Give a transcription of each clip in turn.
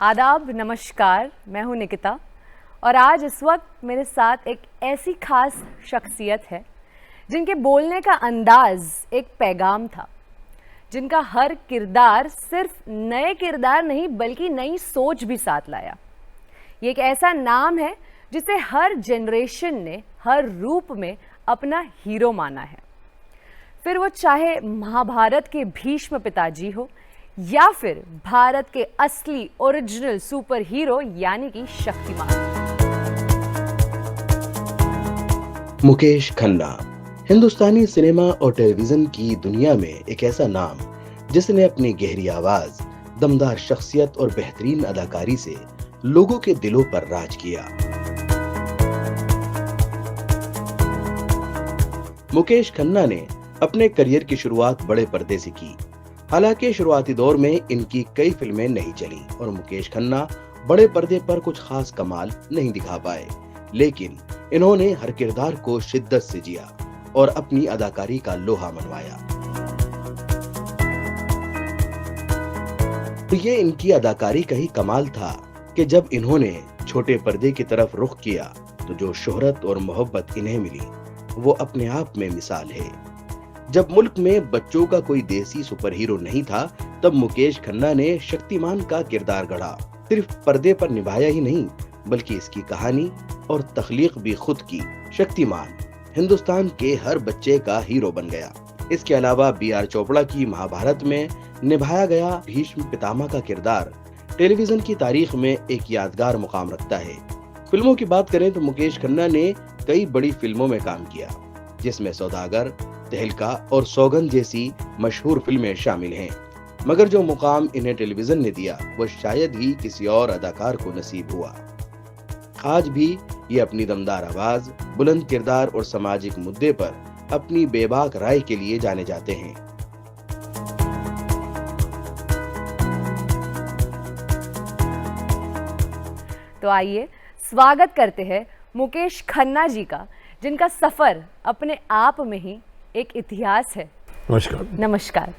आदाब, नमस्कार। मैं हूं निकिता और आज इस वक्त मेरे साथ एक ऐसी खास शख्सियत है जिनके बोलने का अंदाज एक पैगाम था, जिनका हर किरदार सिर्फ नए किरदार नहीं बल्कि नई सोच भी साथ लाया। ये एक ऐसा नाम है जिसे हर जनरेशन ने हर रूप में अपना हीरो माना है, फिर वो चाहे महाभारत के भीष्म पिताजी हो या फिर भारत के असली ओरिजिनल सुपर हीरो यानी कि शक्तिमान। मुकेश खन्ना हिंदुस्तानी सिनेमा और टेलीविजन की दुनिया में एक ऐसा नाम जिसने अपनी गहरी आवाज, दमदार शख्सियत और बेहतरीन अदाकारी से लोगों के दिलों पर राज किया। मुकेश खन्ना ने अपने करियर की शुरुआत बड़े पर्दे से की। हालांकि शुरुआती दौर में इनकी कई फिल्में नहीं चली और मुकेश खन्ना बड़े पर्दे पर कुछ खास कमाल नहीं दिखा पाए, लेकिन इन्होंने हर किरदार को शिद्दत से जिया और अपनी अदाकारी का लोहा मनवाया। तो ये इनकी अदाकारी का ही कमाल था कि जब इन्होंने छोटे पर्दे की तरफ रुख किया तो जो शोहरत और मोहब्बत इन्हें मिली वो अपने आप में मिसाल है। जब मुल्क में बच्चों का कोई देसी सुपर हीरो नहीं था, तब मुकेश खन्ना ने शक्तिमान का किरदार गढ़ा। सिर्फ पर्दे पर निभाया ही नहीं बल्कि इसकी कहानी और तख्लीक भी खुद की। शक्तिमान हिंदुस्तान के हर बच्चे का हीरो बन गया। इसके अलावा B.R. चोपड़ा की महाभारत में निभाया गया भीष्म पितामह का किरदार टेलीविजन की तारीख में एक यादगार मुकाम रखता है। फिल्मों की बात करें तो मुकेश खन्ना ने कई बड़ी फिल्मों में काम किया, जिसमें सौदागर, तहलका और सौगंध जैसी मशहूर फिल्में शामिल हैं। मगर जो मुकाम इन्हें टेलीविजन ने दिया वो शायद ही किसी और अदाकार को नसीब हुआ। आज भी ये अपनी दमदार आवाज, बुलंद किरदार और सामाजिक मुद्दे पर अपनी बेबाक राय के लिए जाने जाते हैं। तो आइए स्वागत करते हैं मुकेश खन्ना जी का, जिनका सफर अपने आप में ही एक इतिहास है। नमस्कार। नमस्कार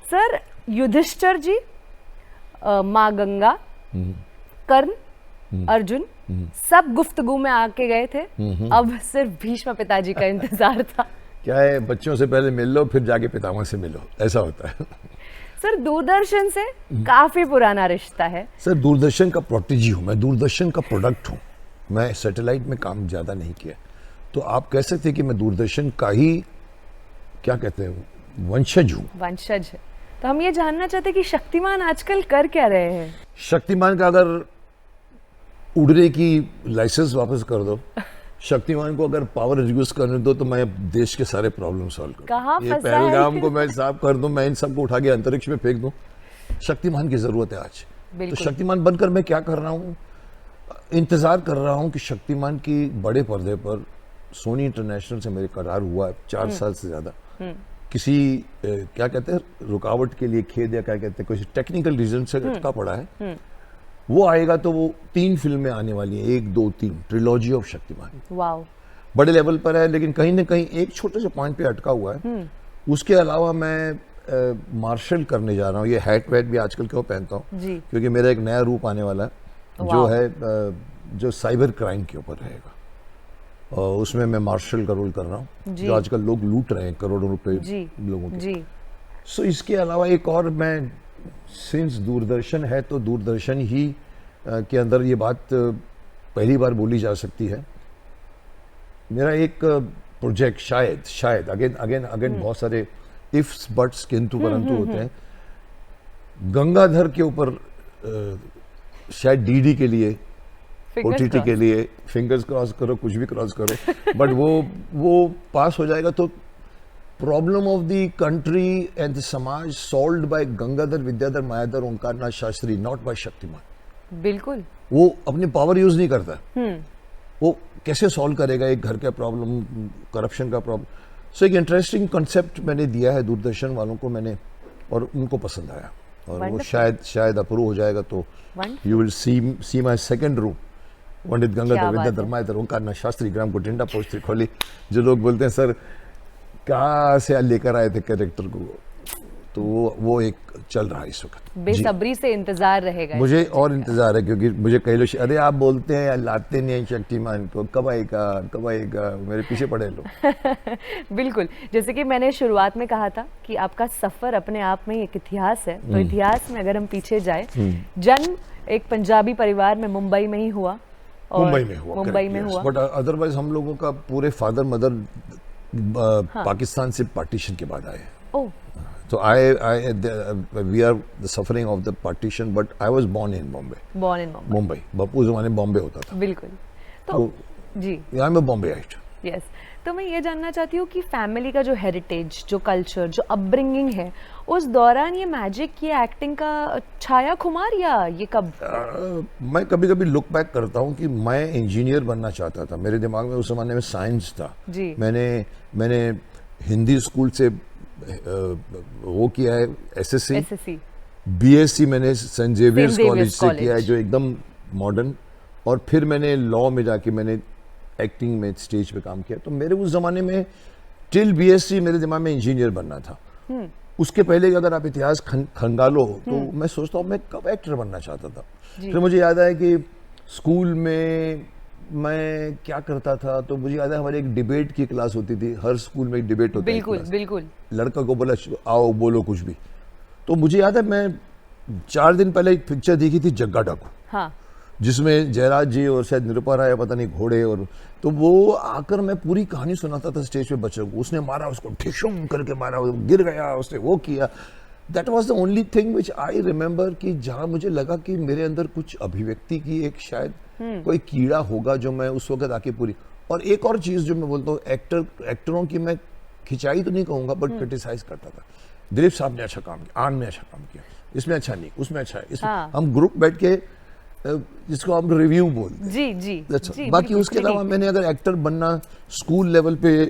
सर। युधिष्ठिर जी, माँ गंगा, कर्ण, अर्जुन सब गुफ्तगू में आके गए थे। अब सिर्फ भीष्म पिताजी का इंतजार था। क्या है, बच्चों से पहले मिल लो फिर जाके पितामह से मिलो, ऐसा होता है। सर दूरदर्शन से काफी पुराना रिश्ता है। सर दूरदर्शन का प्रोटेजी हूँ मैं, दूरदर्शन का प्रोडक्ट हूँ मैं। सैटेलाइट में काम ज्यादा नहीं किया, तो आप कह सकते हैं कि मैं दूरदर्शन का ही क्या कहते हैं वंशज हूँ। वंशज है। तो हम ये जानना चाहते हैं कि शक्तिमान आजकल कर क्या रहे हैं। शक्तिमान का अगर उड़ने की लाइसेंस वापस कर दो, शक्तिमान को अगर पावर रिड्यूस करने दो तो मैं देश के सारे प्रॉब्लम सॉल्व कर दूं। ये पहलगाम को मैं साफ कर दूं, मैं इन सबको उठा के अंतरिक्ष में फेंक दूं। शक्तिमान की जरूरत है आज। तो शक्तिमान बनकर मैं क्या कर रहा हूँ, इंतजार कर रहा हूँ कि शक्तिमान की बड़े पर्दे पर सोनी इंटरनेशनल से मेरे करार हुआ है 4 साल से ज्यादा। किसी क्या कहते हैं रुकावट के लिए, खेद या क्या कहते हैं, कुछ टेक्निकल रीजन से अटका पड़ा है। वो आएगा तो वो 3 फिल्में आने वाली हैं, 1, 2, 3 ट्रिलॉजी ऑफ शक्तिमान। वाओ, बड़े लेवल पर है, लेकिन कहीं ना कहीं एक छोटे से पॉइंट पे अटका हुआ है। उसके अलावा मैं मार्शल करने जा रहा हूँ। ये हैट वैट भी आजकल क्यों पहनता हूँ, क्योंकि मेरा एक नया रूप आने वाला है जो है जो साइबर क्राइम के ऊपर रहेगा। और उसमें मैं मार्शल का रोल कर रहा हूँ, जो आजकल लोग लूट रहे हैं करोड़ों रुपए लोगों के। सो इसके अलावा एक और, मैं सिंस दूरदर्शन है तो दूरदर्शन ही के अंदर ये बात पहली बार बोली जा सकती है। मेरा एक प्रोजेक्ट शायद अगेन बहुत सारे इफ्स बट्स किंतु परंतु होते हैं। गंगाधर के ऊपर शायद डीडी के लिए, OTT के लिए, फिंगर्स क्रॉस करो, कुछ भी क्रॉस करो, बट वो पास हो जाएगा तो problem of the country and the समाज solved by Gangadhar Vidyadhar Mayadhar Omkarnath Shastri, not by Shaktimaan. बिल्कुल। वो अपनी पावर यूज नहीं करता, वो कैसे सॉल्व करेगा एक घर का प्रॉब्लम, करप्शन का प्रॉब्लम। सो एक इंटरेस्टिंग कॉन्सेप्ट मैंने दिया है दूरदर्शन वालों को मैंने, और उनको पसंद आया, और वो शायद अप्रूव हो जाएगा तो you will see my second रूप, पंडित गंगाधर विद्याधर मायाधर ओंकारनाथ शास्त्री, ग्राम कुटिंडा, पोस्ट त्रिखोली। जो लोग बोलते हैं सर कहाँ से लेकर आए थे कैरेक्टर को, तो वो एक चल रहा है इस वक्त। जी। बेसब्री से इंतजार रहेगा। मुझे और इंतजार है, क्योंकि मुझे कई लोग अरे आप बोलते हैं लाते नहीं हैं शक्तिमान को, कब आएगा, मेरे पीछे पड़े लोग। बिल्कुल, जैसे कि मैंने शुरुआत में कहा था कि आपका सफर अपने आप में एक इतिहास है। तो इतिहास में अगर हम पीछे जाए, जन्म एक पंजाबी परिवार में मुंबई में ही हुआ। मुंबई में हुआ, बट अदरवाइज हम लोगों का पूरे फादर मदर पाकिस्तान से पार्टीशन के बाद आए। ओह, So we are the suffering of the partition, but I was born in Bombay. Mumbai, उस जमाने में बॉम्बे होता था। बिल्कुल। तो जी, आई एम अ बॉम्बेइट। यस। तो मैं ये जानना चाहती हूँ कि फैमिली का जो हेरिटेज, जो कल्चर, जो अपब्रिंगिंग है, उस दौरान ये मैजिक, ये एक्टिंग का छाया खुमार, या ये कब? मैं कभी कभी लुक बैक करता हूँ कि मैं इंजीनियर बनना चाहता था। मेरे दिमाग में उस जमाने में साइंस था जी। मैंने हिंदी स्कूल से वो किया है, एसएससी, बीएससी मैंने सेंट जेवियर्स कॉलेज से किया है, जो एकदम मॉडर्न, और फिर मैंने लॉ में जाके मैंने एक्टिंग में स्टेज पे काम किया। तो मेरे उस जमाने में टिल बीएससी मेरे दिमाग में इंजीनियर बनना था। उसके पहले अगर आप इतिहास खंगालो तो मैं सोचता हूँ मैं कब एक्टर बनना चाहता था। फिर मुझे याद आया कि स्कूल में मैं क्या करता था, तो मुझे याद है हमारी एक डिबेट की क्लास होती थी, हर स्कूल में एक डिबेट होती है। बिल्कुल। लड़का को बोला आओ बोलो कुछ भी। तो मुझे याद है मैं 4 दिन पहले एक पिक्चर देखी थी जग्गा डाकू, हाँ, जिसमें जयराज जी और शायद निरुपा राय, पता नहीं, घोड़े, और तो वो आकर मैं पूरी कहानी सुनाता था स्टेज पे बच्चों को। उसने मारा, उसको ठिशुम करके मारा, गिर गया, उसने वो किया। That was the only thing which I remember, कि जहाँ मुझे लगा कि मेरे अंदर कुछ अभिव्यक्ति की एक शायद कोई कीड़ा होगा जो मैं उस वक्त आके पूरी। और एक और चीज जो मैं बोलता हूँ, एक्टरों की मैं खिंचाई तो नहीं कहूंगा, बट क्रिटिसाइज करता था। दिलीप साहब ने अच्छा काम किया, आन ने अच्छा काम किया, इसमें अच्छा नहीं, उसमें अच्छा है, इसमें हम ग्रुप बैठ के जिसको हम रिव्यू बोलते हैं। जी। बाकी उसके अलावा मैंने अगर एक्टर बनना स्कूल लेवल पे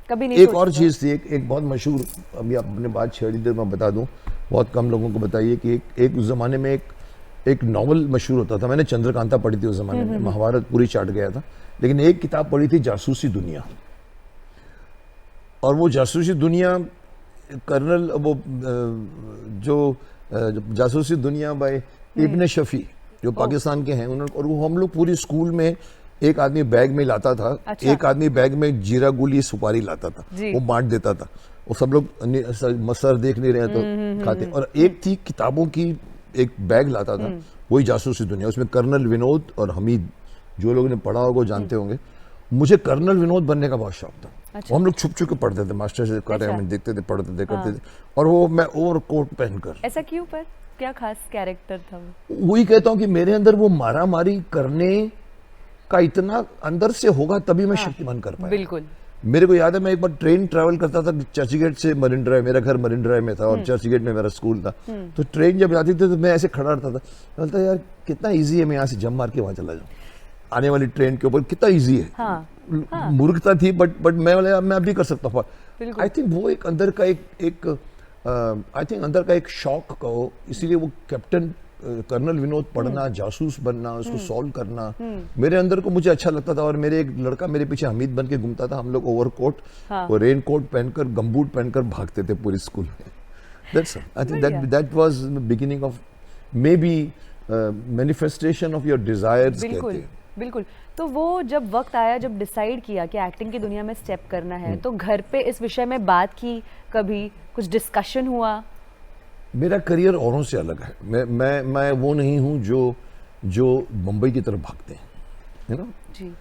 कभी नहीं। एक और चीज थी, एक बहुत मशहूर, अभी आप अपने बात छेड़ी देर मैं बता दूं, बहुत कम लोगों को बताइए कि एक उस जमाने में एक नॉवल मशहूर होता था। मैंने चंद्रकांता पढ़ी थी उस जमाने में, महाभारत पूरी चाट गया था, लेकिन एक किताब पढ़ी थी जासूसी दुनिया। और वो जासूसी दुनिया कर्नल वो जो जासूसी दुनिया बाय इब्न शफी जो पाकिस्तान के हैं उन्होंने, और वो हम लोग पूरी स्कूल में एक आदमी बैग में लाता था। अच्छा। एक आदमी बैग में जीरा गोली सुपारी लाता था, वो बांट देता था, वो सब लोग सर देख नहीं रहे तो खाते। और एक थी किताबों की एक बैग लाता था, वही जासूसी दुनिया, उसमें कर्नल विनोद और हमीद, जो लोगों ने पढ़ा होगा जानते होंगे। मुझे कर्नल विनोद बनने का बहुत शौक था। अच्छा। हम लोग छुप छुप के पढ़ते थे, मास्टर से देखते थे, पढ़ते थे, करते थे। और वो मैं ओवर कोट पहनकर। ऐसा क्यों? पर क्या खास कैरेक्टर था वो? वही कहता हूँ कि मेरे अंदर वो मारा मारी करने का इतना अंदर से होगा तभी मैं शक्तिमान कर पाया। बिल्कुल। मेरे को याद है मैं एक बार ट्रेन ट्रैवल करता था चर्चगेट से मरीन ड्राइव, मेरा घर मरीन ड्राइव में था और चर्चगेट में मेरा स्कूल था। तो ट्रेन जब जाती थी तो मैं ऐसे खड़ा रहता था, बोलता यार कितना इजी है, मैं यहाँ से जंप मार के वहां चला जाऊँ, आने वाली ट्रेन के ऊपर कितना इजी है। हाँ। मूर्खता थी, बट मैं अब भी कर सकता हूँ। आई थिंक वो एक अंदर का एक शौक कहो, इसीलिए वो कैप्टन कर्नल विनोद पढ़ना, जासूस बनना, उसको सॉल्व करना मेरे अंदर को मुझे अच्छा लगता था। और मेरे एक लड़का मेरे पीछे हमीद बन के घूमता था, हम लोग ओवरकोट और रेन कोट पहनकर, गमबूट पहनकर भागते थे पूरी स्कूल में। That's all. I think that was the beginning of maybe manifestation of your desires। बिल्कुल। तो वो जब वक्त आया, जब डिसाइड किया कि एक्टिंग की दुनिया में स्टेप करना है, तो घर पे इस विषय में बात की, कभी कुछ डिस्कशन हुआ? मेरा करियर औरों से अलग है। मैं वो नहीं हूँ जो मुंबई की तरफ भागते हैं, है ना जी।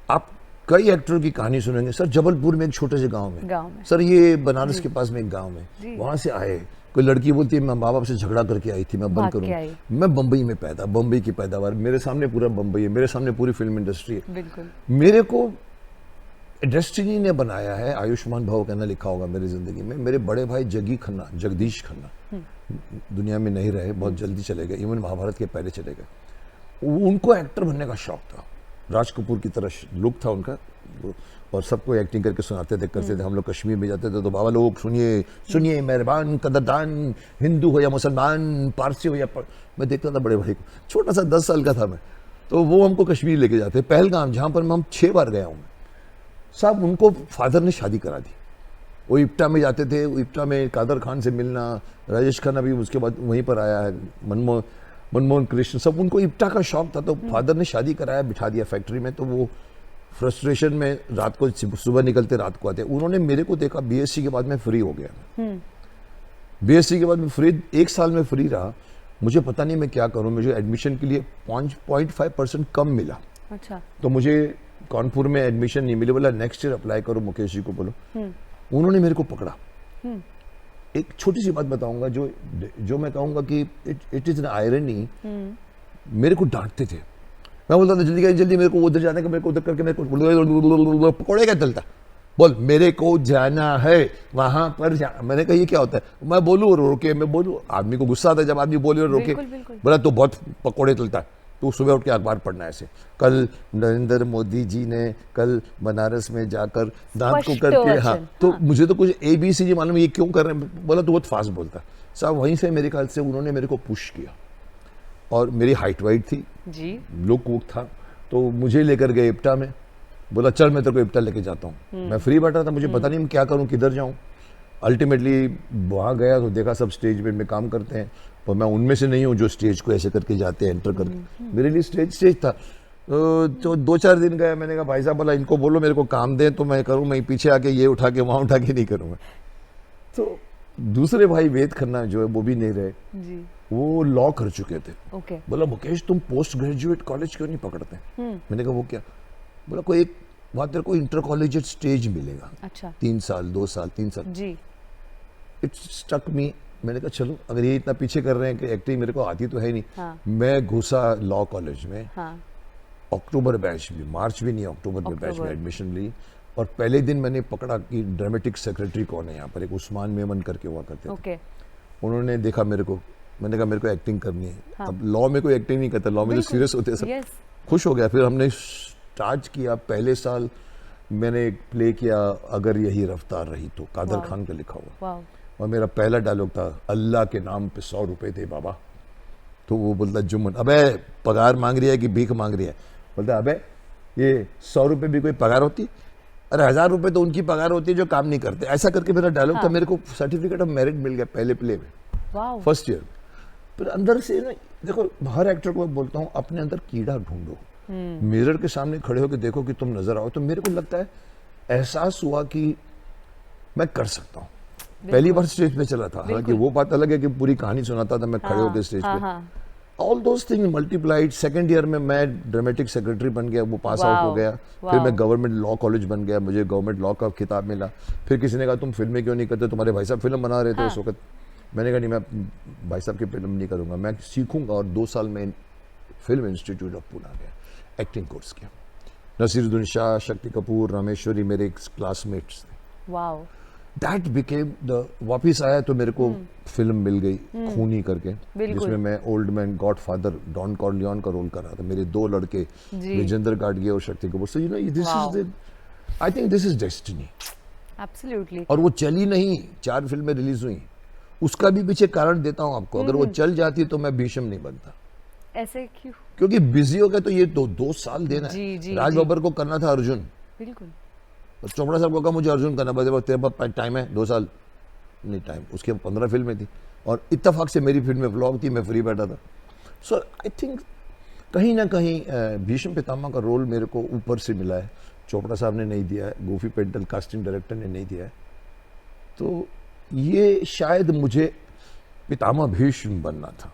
आप कई एक्टरों की कहानी सुनेंगे, सर जबलपुर में एक छोटे से गांव में, सर ये बनारस के पास में एक गांव में, वहां से आए। कोई लड़की बोलती है मैं माँ बाप से झगड़ा करके आई थी, मैं बंद करूँ। मैं बम्बई में पैदा, बम्बई की पैदावार, मेरे सामने पूरा बम्बई है, मेरे सामने पूरी फिल्म इंडस्ट्री है। बिल्कुल। मेरे को डेस्टिनी ने बनाया है, आयुष्मान भाव कहना लिखा होगा मेरी जिंदगी में। मेरे बड़े भाई जगदीश खन्ना दुनिया में नहीं रहे, बहुत जल्दी चले गए, इवन महाभारत के पहले चले गए। उनको एक्टर बनने का शौक था, राज कपूर की तरह लुक था उनका, और सबको एक्टिंग करके सुनाते थे, करते थे। हम लोग कश्मीर में जाते थे तो बाबा लोग सुनिए मेहरबान कदरदान, हिंदू हो या मुसलमान, पारसी हो या मैं देखता था बड़े भाई को, छोटा सा 10 साल का था मैं, तो वो हमको कश्मीर लेके जाते, पहलगाम, जहाँ पर हम 6 बार गया हूँ। साहब उनको फादर ने शादी करा दी, वो इप्टा में जाते थे, इप्टा में कादर खान से मिलना, राजेश खन्ना भी उसके बाद वहीं पर आया है, मनमोहन कृष्ण, सब उनको इप्टा का शौक था। तो फादर ने शादी कराया, बिठा दिया फैक्ट्री में, तो वो फ्रस्ट्रेशन में रात को सुबह निकलते रात को आते। उन्होंने मेरे को देखा, बीएससी के बाद मैं फ्री हो गया। बीएससी के बाद मैं फ्री, 1 साल में फ्री रहा, मुझे पता नहीं मैं क्या करूं। मुझे एडमिशन के लिए 0.5% कम मिला। अच्छा। तो मुझे कानपुर में एडमिशन नहीं मिली, बोला नेक्स्ट ईयर अप्लाई करो, मुकेश जी को बोलो। उन्होंने मेरे को पकड़ा। एक छोटी सी बात बताऊंगा जो मैं कहूंगा कि इट इज एन आयरनी। मेरे को डांटते थे, मैं बोलता था जल्दी मेरे को उधर जाने का, मेरे को उधर करके मेरे को पकौड़े क्या चलता, बोल मेरे को जाना है वहां पर मैंने कहा ये क्या होता है, मैं बोलूँ और रोके, मैं बोलूँ, आदमी को गुस्सा आता है जब आदमी बोले और रोके। बोला तो बहुत पकौड़े चलता है, तो सुबह उठ के अखबार पढ़ना है ऐसे। कल नरेंद्र मोदी जी ने कल बनारस में जाकर दांत को करके, हाँ, तो मुझे तो कुछ ABC मालूम ये क्यों कर रहे हैं। बोला तो बहुत फास्ट बोलता साहब। वहीं से मेरे ख्याल से उन्होंने मेरे को पुश किया, और मेरी हाइट वाइट थी जी, लुक वुक था, तो मुझे लेकर गए इप्टा में। बोला चल मैं तेरे को इप्टा लेके जाता हूँ। मैं फ्री बैठा था, मुझे पता नहीं मैं क्या करूँ, किधर जाऊँ। अल्टीमेटली वहाँ गया तो देखा सब स्टेज में काम करते हैं, पर मैं उनमें से नहीं हूँ जो स्टेज को ऐसे करके जाते हैं एंटर करके। मेरे लिए स्टेज था। तो 2-4 दिन गया, मैंने कहा भाई साहब, बोला इनको बोलो मेरे को काम दें तो मैं करूँ, मैं पीछे आके ये उठा के वहाँ उठा के नहीं करूँगा। तो दूसरे भाई वेद खन्ना जो है वो भी नहीं रहे जी, वो लॉ कर चुके थे। ओके। बोला मुकेश तुम पोस्ट ग्रेजुएट कॉलेज क्यों नहीं पकड़ते? मैंने कहा वो क्या? बोला कोई एक वहाँ तेरे को इंटर कॉलेजिएट स्टेज मिलेगा। अच्छा। 3 साल 2 साल 3 साल जी। इट स्टक मी। मैंने कहा चलो, अगर ये इतना पीछे कर रहे हैं कि एक्टिंग मेरे को आती तो है नहीं। हाँ। मैं घुसा लॉ कॉलेज में। हाँ। अक्टूबर बैच में, मार्च भी नहीं, अक्टूबर में बैच में एडमिशन ली। और पहले दिन मैंने पकड़ा कि ड्रामेटिक सेक्रेटरी कौन है यहाँ पर, एक उस्मान मेमन करके हुआ करते थे। ओके। उन्होंने देखा मेरे को, मैंने कहा मेरे को एक्टिंग करनी है। हाँ। अब लॉ में कोई एक्टिंग नहीं करता, लॉ में तो सीरियस होते हैं सब। yes. खुश हो गया। फिर हमने स्टार्ट किया। पहले साल मैंने एक प्ले किया, अगर यही रफ्तार रही तो, कादर खान का लिखा हुआ। और मेरा पहला डायलॉग था, अल्लाह के नाम पे 100 रुपए दे बाबा। तो वो बोलता जुम्मन, अबे पगार मांग रही है कि भीख मांग रही है? बोलता अबे ये 100 रुपए भी कोई पगार होती? अरे 1000 रुपए तो उनकी पगार होती है जो काम नहीं करते। ऐसा करके मेरा डायलॉग था। मेरे को सर्टिफिकेट ऑफ मेरिट मिल गया पहले प्ले में, फर्स्ट ईयर। फिर अंदर से ना, देखो हर एक्टर को बोलता हूँ अपने अंदर कीड़ा ढूंढो। मिरर के सामने खड़े होकर देखो कि तुम नजर आओ। तो मेरे को लगता है एहसास हुआ कि मैं कर सकता हूँ। पहली बार स्टेज पे चला था, हालांकि वो बात अलग है कि पूरी कहानी सुनाता था मैं खड़े होकर स्टेज पे। All those things multiplied. Second year में मैं ड्रामेटिक सेक्रेटरी बन गया, वो पास आउट हो गया। फिर मैं गवर्नमेंट लॉ कॉलेज बन गया, मुझे गवर्नमेंट लॉ का खिताब मिला। फिर किसी ने कहा तुम फिल्में क्यों नहीं करते, तुम्हारे भाई साहब फिल्म बना रहे थे उस वक्त। मैंने कहा नहीं, मैं भाई साहब की फिल्म नहीं करूंगा, मैं सीखूंगा। और 2 साल में फिल्म इंस्टीट्यूट ऑफ पुणे गया, एक्टिंग कोर्स किया। नसीरुद्दीन शाह, शक्ति कपूर, रामेश्वरी मेरे क्लासमेट्स थे। वाओ। दैट बिकेम द, वापिस आया तो मेरे को फिल्म मिल गई खूनी करके, जिसमें मैं ओल्ड मैन गॉडफादर डॉन कॉर्लियन का रोल कर रहा था। मेरे 2 लड़के विजेंद्र गाडगे और Shakti Kapoor. So you know this is the, I think this is destiny. Absolutely. और वो चली नहीं, 4 फिल्में रिलीज हुई। उसका भी पीछे कारण देता हूँ आपको। अगर वो चल जाती तो मैं भीष्म नहीं बनता। ऐसे क्यों? क्योंकि बिजी हो गया तो ये 2 साल देना है। राज बब्बर को करना था अर्जुन, बिल्कुल। चोपड़ा साहब को कहा मुझे अर्जुन करना, तेरे पास टाइम है 2 साल नहीं टाइम। उसके 15 फिल्में थी और इत्तेफाक से मेरी फिल्म में व्लॉग थी, मैं फ्री बैठा था। सो आई थिंक कहीं ना कहीं भीष्म पितामह का रोल मेरे को ऊपर से मिला है। चोपड़ा साहब ने नहीं दिया है, गोफी पेंटल कास्टिंग डायरेक्टर ने नहीं दिया है। तो ये शायद मुझे पितामह भीष्म बनना था।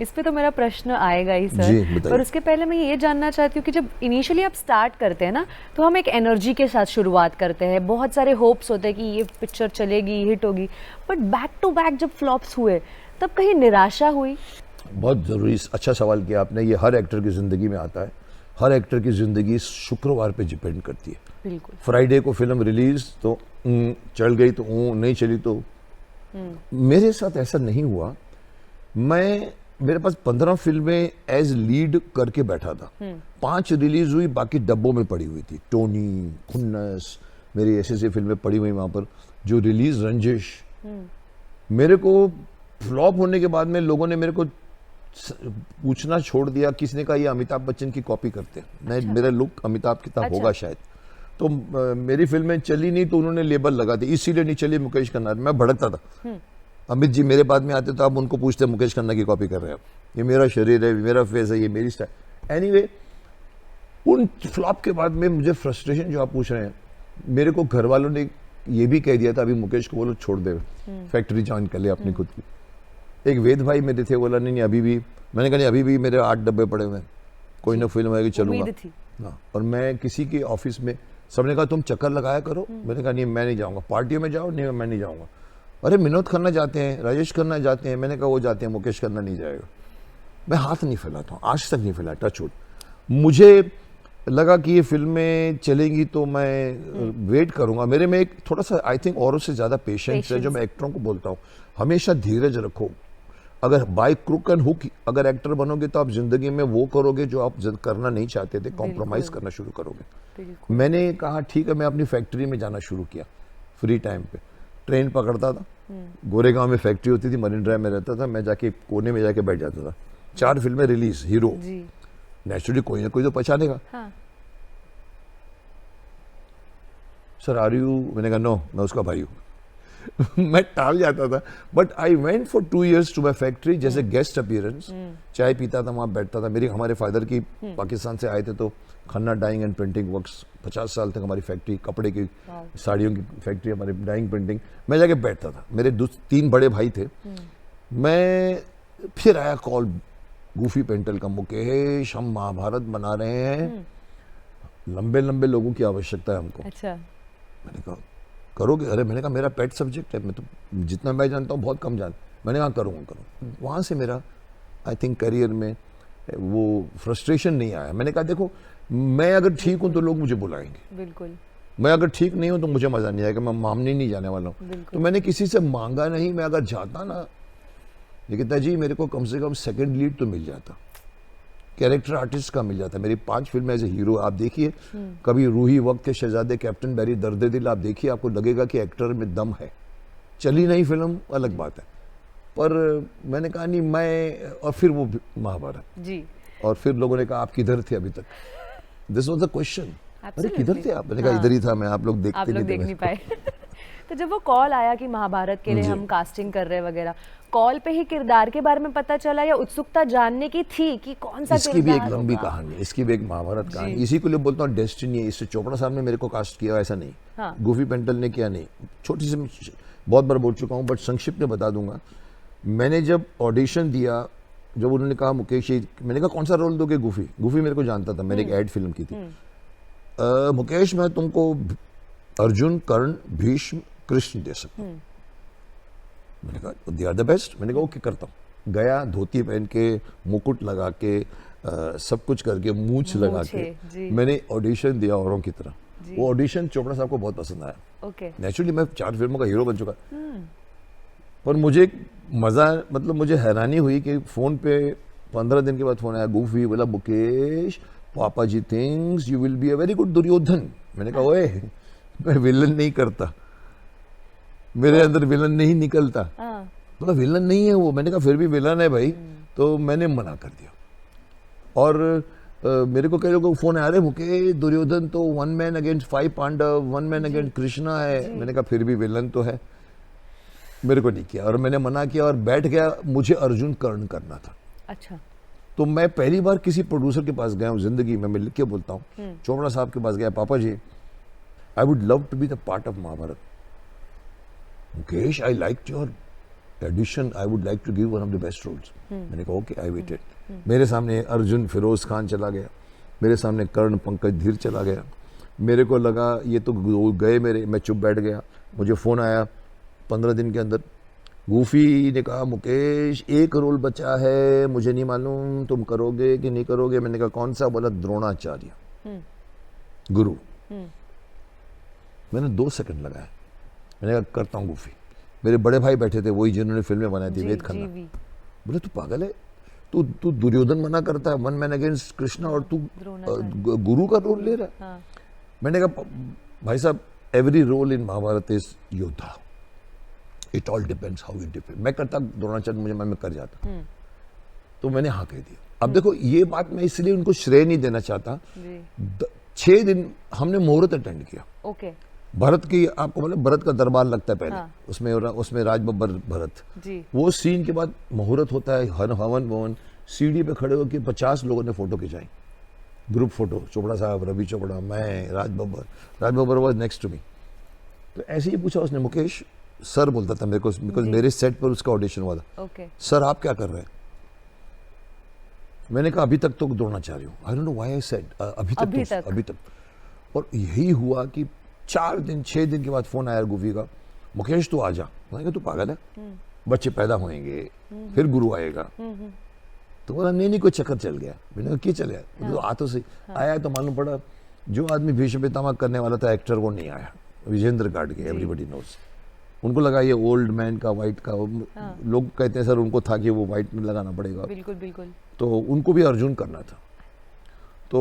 इस पे तो मेरा प्रश्न आएगा ही सर, पर उसके पहले मैं ये जानना चाहती हूँ कि जब इनिशियली आप स्टार्ट करते हैं ना, तो हम एक एनर्जी के साथ शुरुआत करते हैं, बहुत सारे होप्स होते हैं कि ये पिक्चर चलेगी, हिट होगी, बट बैक टू बैक जब फ्लॉप्स हुए तब कहीं निराशा हुई? बहुत ज़रूरी, अच्छा सवाल किया आपने। ये हर एक्टर की ज़िंदगी में आता है। हर एक्टर की ज़िंदगी शुक्रवार पे डिपेंड करती है। बिल्कुल। फ्राइडे को फिल्म रिलीज तो चल गई तो नहीं चली तो। मेरे साथ ऐसा नहीं हुआ। मेरे पास 15 फिल्में एज लीड करके बैठा था। 5 रिलीज हुई, बाकी डब्बों में पड़ी हुई थी। टोनी, खुन्नस, मेरी ऐसी फिल्में पड़ी हुई वहां पर जो रिलीज। रंजिश। मेरे को फ्लॉप होने के बाद में लोगों ने मेरे को पूछना छोड़ दिया। किसने कहा ये अमिताभ बच्चन की कॉपी करते हैं। मेरा लुक अमिताभ की तरह होगा शायद। तो मेरी फिल्में चली नहीं तो उन्होंने लेबल लगा दी, इसीलिए नहीं चली मुकेश खन्ना। मैं भड़कता था। अमित जी मेरे बाद में आते तो आप उनको पूछते मुकेश खन्ना की कॉपी कर रहे हैं आप, ये मेरा शरीर है, मेरा फेस है, ये मेरी स्टाइल। एनीवे, उन फ्लॉप के बाद में मुझे फ्रस्ट्रेशन जो आप पूछ रहे हैं, मेरे को घर वालों ने ये भी कह दिया था अभी मुकेश को बोलो छोड़ दे, फैक्ट्री ज्वाइन कर ले अपनी खुद की। एक वेद भाई मेरे थे, बोला नहीं अभी भी, मैंने कहा नहीं अभी भी मेरे 8 डब्बे पड़े हुए हैं, कोई ना फिल्म आएगी चलूंगा। हाँ, और मैं किसी के ऑफिस में, सबने कहा तुम चक्कर लगाया करो, मैंने कहा नहीं मैं नहीं जाऊंगा, पार्टियों में जाओ, नहीं मैं नहीं जाऊंगा। अरे विनोद खन्ना जाते हैं, राजेश खन्ना जाते हैं, मैंने कहा वो जाते हैं, मुकेश खन्ना नहीं जाएगा। मैं हाथ नहीं फैलाता हूँ, आज तक नहीं फैला, टच वुड। मुझे लगा कि ये फिल्में चलेंगी तो मैं वेट करूंगा। मेरे में एक थोड़ा सा आई थिंक औरों से ज़्यादा पेशेंस है, जो मैं एक्टरों को बोलता हूँ, हमेशा धीरज रखो। अगर बाय क्रुक एंड हुक अगर एक्टर बनोगे तो आप जिंदगी में वो करोगे जो आप करना नहीं चाहते थे, कॉम्प्रोमाइज़ करना शुरू करोगे। मैंने कहा ठीक है, मैं अपनी फैक्ट्री में जाना शुरू किया। फ्री टाइम पे ट्रेन पकड़ता था, गोरेगांव में फैक्ट्री होती थी, मरीन ड्राइव में रहता था, मैं जाके कोने में जाके बैठ जाता था। 4 फिल्में रिलीज, हीरो, नेचुरली कोई ना कोई तो पहचानेगा। हाँ। सर आर यू, मैंने कहा नो, मैं उसका भाई हूँ। मैं टाल जाता था, but I went for 2 years to my factory, जैसे गेस्ट अपीयरेंस, चाय पीता था, वहाँ बैठता था। मेरी हमारे फादर की पाकिस्तान से आए थे तो Khanna dyeing and printing works 50 साल तक हमारी फैक्ट्री, कपड़े की साड़ियों की फैक्ट्री, हमारी डाइंग प्रिंटिंग, मैं जाके बैठता था। मेरे 3 बड़े भाई थे। मैं फिर आया कॉल गूफी पेंटल का, मुकेश हम महाभारत बना रहे हैं, लंबे लंबे लोगों की आवश्यकता है हमको। अच्छा। मैंने कहा करोगे? अरे मैंने कहा मेरा पेट सब्जेक्ट है, मैं तो जितना मैं जानता हूँ बहुत कम जानता। मैंने कहा करूँगा। वहाँ से मेरा आई थिंक करियर में वो फ्रस्ट्रेशन नहीं आया। मैंने कहा देखो मैं अगर ठीक हूँ तो लोग मुझे बुलाएंगे, बिल्कुल, मैं अगर ठीक नहीं हूँ तो मुझे मजा नहीं आएगा, मैं मामने नहीं जाने वाला हूँ। तो मैंने किसी से मांगा नहीं, मैं अगर जाता ना, लेकिन जी मेरे को कम से कम सेकंड लीड तो मिल जाता, कैरेक्टर आर्टिस्ट का मिल जाता। मेरी 5 फिल्में एज ए हीरो आप देखिए, कभी रूही वक्त के शहजादे, कैप्टन बैरी, दर्द दिल, आप देखिए आपको लगेगा कि एक्टर में दम है। चली नहीं फिल्म अलग बात है, पर मैंने कहा नहीं मैं, और फिर वो महाभारत जी, और फिर लोगों ने कहा आप किधर थे अभी तक, दिस वाज द क्वेश्चन, अरे किधर थे आप? मैंने कहा इधर ही था मैं, आप लोग देखते नहीं पाए। तो जब वो कॉल आया कि महाभारत के लिए हम कास्टिंग कर रहे हैं वगैरह, कॉल पे ही किरदार के बारे में पता चला या उत्सुकता जानने की थी कि कौन सा इसकी भी एक लंबी कहानी है, इसकी भी एक महाभारत कहानी, इसी को लिए बोलता हूँ डेस्टिनी है। इससे चोपड़ा साहब ने मेरे को कास्ट किया ऐसा नहीं, हाँ। गूफी पेंटल ने किया नहीं, छोटी सी बहुत बार बोल चुका हूँ बट संक्षिप्त में बता दूंगा। मैंने जब ऑडिशन दिया, जब उन्होंने कहा मुकेश, मैंने कहा कौन सा रोल दोगे? गूफी। गूफी मेरे को जानता था, मैंने एक एड फिल्म की थी। मुकेश मैं तुमको अर्जुन, कर्ण, भीष्म, कृष्ण दे सकता हूँ। मैंने कहा दे आर द बेस्ट। मैंने कहा ओके करता हूँ। गया धोती पहन के, मुकुट लगा के, सब कुछ करके, मूंछ लगा के मैंने ऑडिशन दिया औरों की तरह। वो ऑडिशन चोपड़ा साहब को बहुत पसंद आया। नेचुरली मैं 4 फिल्मों का हीरो बन चुका, पर मुझे मजा, मतलब मुझे हैरानी हुई कि फोन पे 15 दिन के बाद फोन आया, गूफी, बोला मुकेश पापा ji thinks you will be a very good Duryodhan. मैंने कहा ओए मैं विलन नहीं करता, मेरे अंदर विलन नहीं निकलता। बोला विलन नहीं है वो। मैंने कहा फिर भी विलन है भाई। तो मैंने मना कर दिया, और मेरे को कई लोगों को फोन आया, अरे मुकेश दुर्योधन तो 1 man against 5 Pandav, 1 man against Krishna है। मैंने कहा फिर भी विलन तो है। मेरे को नहीं किया और मैंने मना किया और बैठ गया। मुझे अर्जुन कर्ण करना था। अच्छा। तो मैं पहली बार किसी प्रोड्यूसर के पास गया हूँ जिंदगी में, मैं लिख के बोलता हूँ, चोपड़ा साहब के पास गया, पापा जी I would love to be the part of Mahabharat. Mukesh I like your edition, I would like to give one of the best roles. मैंने कहा ओके, आई वेटेड। मेरे सामने अर्जुन फिरोज खान चला गया, मेरे सामने कर्ण पंकज धीर चला गया। मेरे को लगा ये तो गए मेरे, मैं चुप बैठ गया। मुझे फोन आया 15 दिन के अंदर, गूफी ने कहा मुकेश 1 रोल बचा है, मुझे नहीं मालूम तुम करोगे कि नहीं करोगे। मैंने कहा कौन सा? बोला द्रोणाचार्य, गुरु। मैंने 2 सेकंड लगाया, मैंने कहा करता हूँ गूफी। मेरे बड़े भाई बैठे थे, वही जिन्होंने फिल्में बनाई थी, वेद खन्ना। बोले तू पागल है, तू दुर्योधन मना करता है, 1 man against कृष्णा, और तू गुरु का रोल ले रहा है। हाँ। मैंने कहा भाई साहब every role in Mahabharat is yoddha, it all depends how you depend. मैं करता द्रोणाचार्य, मुझे मैं कर जाता। तो मैंने हाँ कह दिया। अब देखो ये बात मैं इसलिए उनको श्रेय नहीं देना चाहता, 6 दिन हमने मुहूर्त अटेंड किया। ओके। भरत की, आपको मतलब भरत का दरबार लगता है पहले, हाँ। उसमें राज बब्बर भरत जी। वो सीन के बाद मुहूर्त होता है, हवन भवन, सीढ़ी पे खड़े होकर 50 लोगों ने फोटो खिंचाई, ग्रुप फोटो, चोपड़ा साहब, रवि चोपड़ा, मैं, Raj Babbar was next to me. तो ऐसे ही पूछा उसने, मुकेश सर बोलता था मेरे को, बिकॉज मेरे सेट पर उसका ऑडिशन हुआ था। ओके। सर आप क्या कर रहे हैं? मैंने कहा अभी तक तो दौड़ना चाह रही हूँ। I don't know why I said अभी तक। और यही हुआ कि 4 दिन 6 दिन के बाद फोन आया गुफी का, मुकेश तू आ जा। मैंने कहा तू पागल है, बच्चे पैदा होंगे, फिर गुरु आएगा। तो बोला नहीं कोई चक्कर चल गया। मैंने कहा क्या चल गया? तो आ तो सही। आया तो मालूम पड़ा जो आदमी भीष्म पितामह करने वाला था एक्टर, वो नहीं आया। विजेंद्र गार्ड के, एवरीबॉडी नोज। उनको लगा ये ओल्ड मैन का, वाइट का, लोग कहते हैं सर उनको था कि वो वाइट में लगाना पड़ेगा। बिल्कुल बिल्कुल। तो उनको भी अर्जुन करना था, तो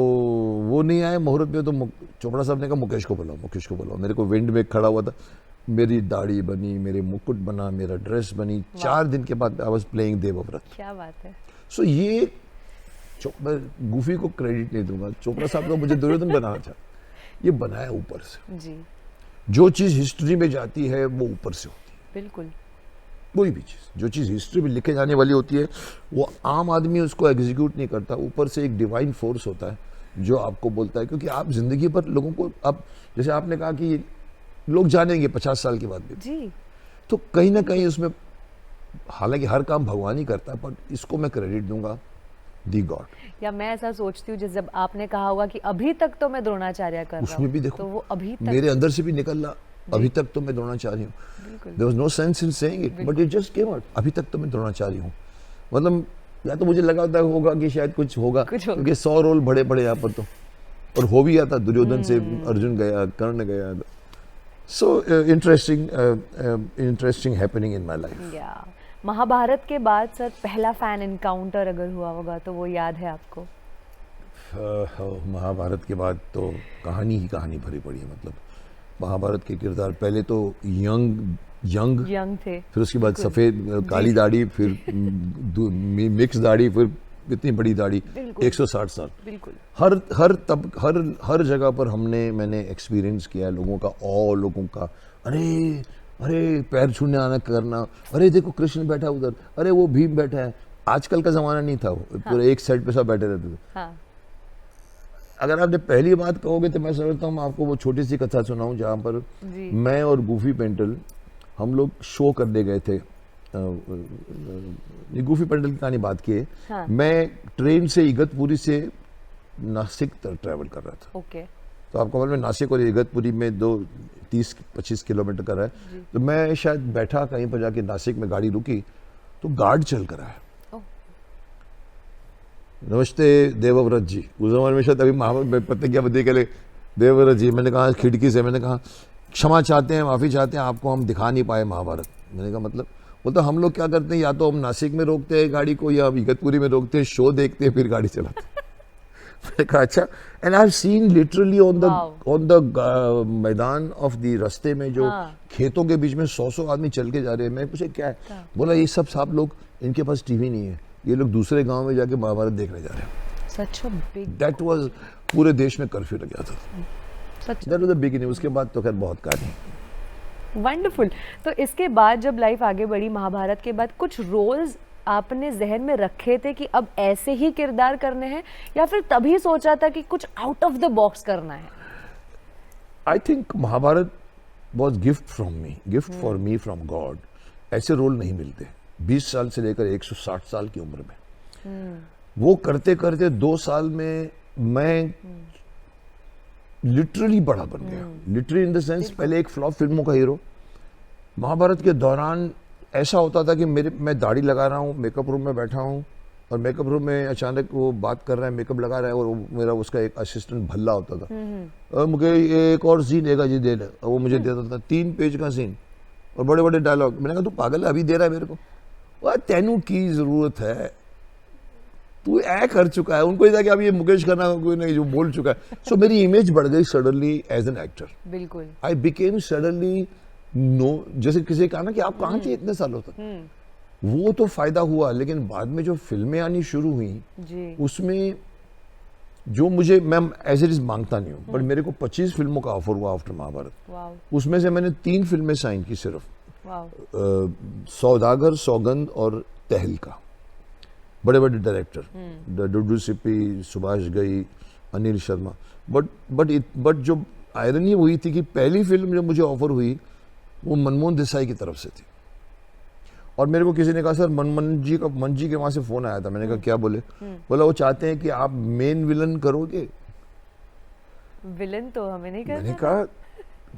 वो नहीं आए मुहूर्त में। तो चोपड़ा साहब ने कहा मुकेश को बुलाओ। मेरे को विंड में खड़ा हुआ था, मेरी दाढ़ी बनी, मेरे मुकुट बना, मेरा ड्रेस बनी। 4 दिन के बाद आई वाज प्लेइंग देवव्रत। क्या बात है। सो ये मैं गुफी को क्रेडिट नहीं दूंगा, चोपड़ा साहब का मुझे दुर्योधन बनाना था, ये बनाया ऊपर से। जी। जो चीज हिस्ट्री में जाती है वो ऊपर से होती है। बिल्कुल। कोई भी चीज, जो चीज हिस्ट्री में लिखे जाने वाली होती है, वो आम आदमी उसको एग्जीक्यूट नहीं करता, ऊपर से एक डिवाइन फोर्स होता है जो आपको बोलता है। क्योंकि आप जिंदगी भर लोगों को, अब जैसे आपने कहा कि लोग जानेंगे 50 साल के बाद भी, जी। तो कहीं ना कहीं उसमें, हालांकि हर काम भगवान ही करता है, पर इसको मैं क्रेडिट दूंगा दी गॉड। या मैं ऐसा सोचती हूँ, जैसे जब आपने कहा होगा कि अभी तक तो मैं द्रोणाचार्य कर रहा हूँ, उसमें भी देखो तो वो अभी तक मेरे अंदर से भी निकल रहा, अभी तक तो मैं द्रोणाचार्य हूँ। There was no sense in saying it, but it just came out, अभी तक तो मैं द्रोणाचार्य हूँ। मतलब या तो मुझे लगा था होगा कि शायद कुछ होगा, क्योंकि 100 रोल बड़े बड़े यहाँ पर तो, और हो भी आता, दुर्योधन से अर्जुन गया, कर्ण गया। So interesting happening in my life. या महाभारत के बाद सर पहला फैन एनकाउंटर अगर हुआ होगा तो वो याद है आपको? महाभारत के बाद तो कहानी ही कहानी भरी पड़ी है। मतलब महाभारत के किरदार पहले तो यंग थे, फिर उसके बाद सफेद काली दाढ़ी, फिर मिक्स दाढ़ी, फिर इतनी बड़ी दाढ़ी, 160 साल। बिल्कुल। हर जगह पर मैंने एक्सपीरियंस किया है लोगों का, और लोगों का अरे पैर छूने आना करना, अरे देखो कृष्ण बैठा उधर, अरे वो भीम बैठा है। आजकल का जमाना नहीं था, वो पूरे एक साइड पे सब बैठे रहते थे। हाँ। अगर आपने पहली बात कहोगे तो मैं समझता हूँ आपको वो छोटी सी कथा सुनाऊं, जहाँ पर मैं और गूफी पेंटल हम लोग शो करने गए थे। गूफी पेंटल की कहानी बात की है। हाँ। मैं ट्रेन से इगतपुरी से नासिक तक ट्रैवल कर रहा था। ओके। तो आपको मालूम है नासिक और इगतपुरी में 30-25 किलोमीटर का है। तो मैं शायद बैठा कहीं पर जाके, नासिक में गाड़ी रुकी तो गार्ड चल कर आया। नमस्ते देवव्रत जी। उस जमाने में शायद अभी महाभारत पता क्या बताइए, के लिए देवव्रत जी। मैंने कहा खिड़की से, मैंने कहा क्षमा चाहते हैं, माफ़ी चाहते हैं, आपको हम दिखा नहीं पाए महाभारत। मैंने कहा मतलब? बोलता हम लोग क्या करते हैं, या तो हम नासिक में रोकते हैं गाड़ी को, या इगतपुरी में रोकते हैं, शो देखते हैं, फिर गाड़ी चलाते हैं। मैंने कहा अच्छा। And I have seen literally on the मैदान ऑफ द रास्ते में, जो खेतों के बीच में 100 आदमी चल के जा रहे हैं। मैं पूछे क्या है? बोला ये सब साहब लोग, इनके पास टीवी नहीं है, ये लोग दूसरे गांव में जाके महाभारत देखने जा रहे हैं। सच बिग, दैट वाज, पूरे देश में कर्फ्यू लग गया था। सच, दैट वाज द बिगिनिंग। उसके बाद तो खैर बहुत कहानी। वंडरफुल। तो इसके बाद जब लाइफ आगे बढ़ी, महाभारत के बाद कुछ रोल्स आपने जहन में रखे थे कि अब ऐसे ही किरदार करने हैं, या फिर तभी सोचा था कि कुछ आउट ऑफ द बॉक्स करना है? I think Mahabharat was gift from me, gift for me from God. ऐसे रोल नहीं मिलते 20 साल से लेकर 160 साल की उम्र में। वो करते करते 2 साल में मैं लिटरली बड़ा बन गया। लिटरली इन द सेंस, पहले एक फ्लॉप फिल्मों का हीरो। महाभारत के दौरान ऐसा होता था कि मैं दाढ़ी लगा रहा हूँ, मेकअप रूम में बैठा हूँ, और मेकअप रूम में अचानक वो बात कर रहा है, मेकअप लगा रहा है, और मेरा उसका एक असिस्टेंट भल्ला होता था, और मुझे एक और सीन देगा जी, दे वो मुझे देता था 3 पेज का सीन और बड़े बड़े डायलॉग। मैंने कहा तू पागल है, अभी दे रहा है मेरे को? वह तेनू की जरूरत है, तू ऐ कर चुका है। उनको कि अब ये मुकेश खन्ना कोई नहीं जो बोल चुका है। सो मेरी इमेज बढ़ गई सडनली एज एन एक्टर। बिल्कुल। आई बिकेम सडनली नो, जैसे किसी कहा ना कि आप कहाँ थे इतने सालों तक, वो तो फायदा हुआ। लेकिन बाद में जो फिल्में आनी शुरू हुई, उसमें जो मुझे, मैं एज इट इज मांगता नहीं हूँ, बट मेरे को 25 फिल्मों का ऑफर हुआ आफ्टर महाभारत। वाओ, उसमें से मैंने 3 फिल्में साइन की सिर्फ, वाओ, सौदागर, सौगंध और तहलका। बड़े बड़े डायरेक्टर, डुडू सिप्पी, सुभाष गई, अनिल शर्मा। बट जो आयरनी हुई थी कि पहली फिल्म जो मुझे ऑफर हुई वो मनमोहन देसाई की तरफ से थी। और मेरे को किसी ने कहा सर मन जी के वहां से फोन आया था। मैंने कहा क्या बोले? बोला वो चाहते हैं कि आप मेन विलन करोगे। विलन तो हमें नहीं करना। मैंने कहा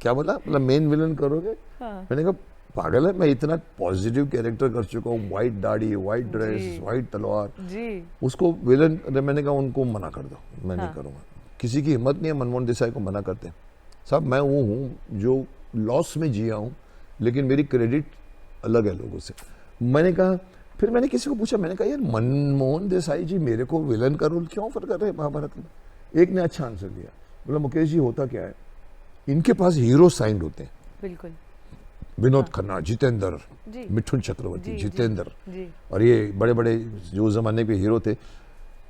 क्या बोला? बोला मेन विलन करोगे। हाँ। मैंने कहा पागल है, मैं इतना पॉजिटिव कैरेक्टर कर चुका हूँ, व्हाइट दाढ़ी, व्हाइट ड्रेस, व्हाइट तलवार, जी, उसको विलन। मैंने कहा उनको मना कर दो, मैं नहीं करूँगा। किसी की हिम्मत नहीं है मनमोहन देसाई को मना करते हैं। साहब मैं वो हूँ जो लॉस में जिया हूँ, लेकिन मेरी क्रेडिट अलग है लोगों से। मैंने कहा, फिर मैंने किसी को पूछा, मैंने कहा यार मनमोहन देसाई जी मेरे को विलन का रोल क्यों ऑफर कर रहे हैं महाभारत में? एक ने अच्छा आंसर दिया, बोला मुकेश जी होता क्या है, इनके पास हीरो साइंड होते हैं। बिल्कुल। विनोद खन्ना, जितेंद्र, जी, मिठुन चक्रवर्ती, जी, जितेंद्र, जी, और ये बड़े बड़े जो जमाने के हीरो थे,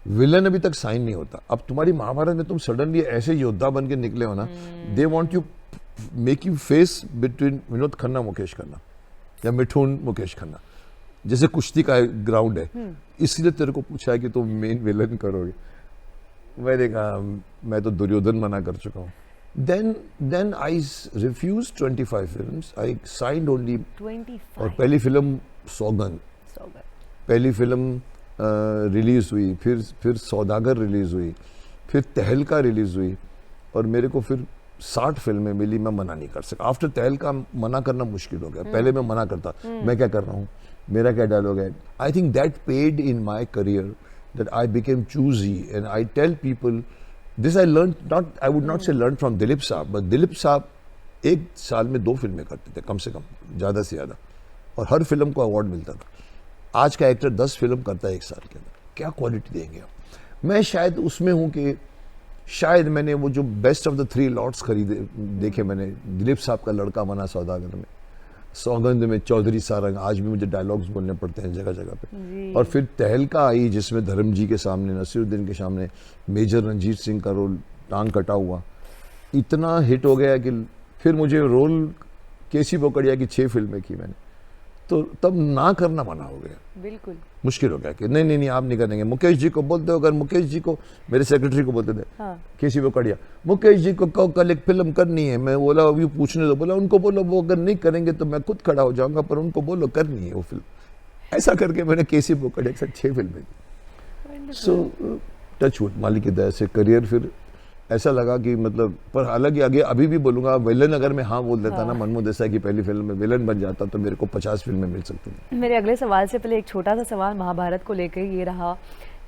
विलन अभी तक साइन नहीं होता। अब तुम्हारी महाभारत में तुम सडनली ऐसे योद्धा बन के निकले हो ना, they want you make you face between Vinod Khanna Mukesh Khanna या मिठुन मुकेश खन्ना, जैसे कुश्ती का ग्राउंड है। इसलिए तेरे को पूछा है कि तुम मेन विलन करोगे। मैंने कहा मैं तो दुर्योधन मना कर चुका हूँ। Then I refused 25 films. I signed only 25। और पहली फिल्म सौगंध, पहली फिल्म रिलीज हुई, फिर सौदागर रिलीज हुई, फिर तहलका रिलीज हुई, और मेरे को फिर 60 फिल्में मिली। मैं मना नहीं कर सका। आफ्टर तहलका मना करना मुश्किल हो गया। पहले मैं मना करता, मैं क्या कर रहा हूँ, मेरा क्या डायलॉग है। I think that paid in my career, that I became choosy, and I tell people this. I learn not, I would not say learn from Dilip Sahab, but Dilip साहब एक साल में 2 फिल्में करते थे कम से कम, ज़्यादा से ज़्यादा, और हर फिल्म को अवार्ड मिलता था। आज का एक्टर 10 फिल्म करता है एक साल के अंदर, क्या क्वालिटी देंगे आप? मैं शायद उसमें हूँ कि शायद मैंने वो जो बेस्ट ऑफ द 3 लॉट्स खरीदे देखे मैंने। दिलीप साहब का लड़का बना सौदागर में, सौगंध में चौधरी सारंग, आज भी मुझे डायलॉग्स बोलने पड़ते हैं जगह जगह पे। और फिर तहलका आई जिसमें धर्म जी के सामने, नसीरुद्दीन के सामने मेजर रंजीत सिंह का रोल, टांग कटा हुआ, इतना हिट हो गया कि फिर मुझे रोल केसी बोकड़िया की 6 फिल्में की मैंने, तो तब ना करना मना हो गया। बिल्कुल मुश्किल हो गया कि नहीं आप नहीं करेंगे। मुकेश जी को बोलते हो, अगर मुकेश जी को, मेरे सेक्रेटरी को बोलते थे, हाँ। केसी बोकड़िया, मुकेश जी को कहो कल एक फिल्म करनी है। मैं बोला अभी पूछने दो। बोला उनको बोलो वो अगर नहीं करेंगे तो मैं खुद खड़ा हो जाऊंगा, पर उनको बोलो करनी है वो फिल्म। ऐसा करके मैंने केसी बोकड़िया के साथ 6 फिल्में की। सो टचवुड, मालिक की दया से करियर फिर ऐसा लगा कि मतलब, पर हालांकि आगे अभी भी बोलूंगा, विलन अगर मैं हाँ बोल देता ना, मनमोहन देसाई की पहली फिल्म में विलन बन जाता, तो मेरे को 50 फिल्में मिल सकती थी। मेरे अगले सवाल से पहले एक छोटा सा सवाल महाभारत को लेकर ये रहा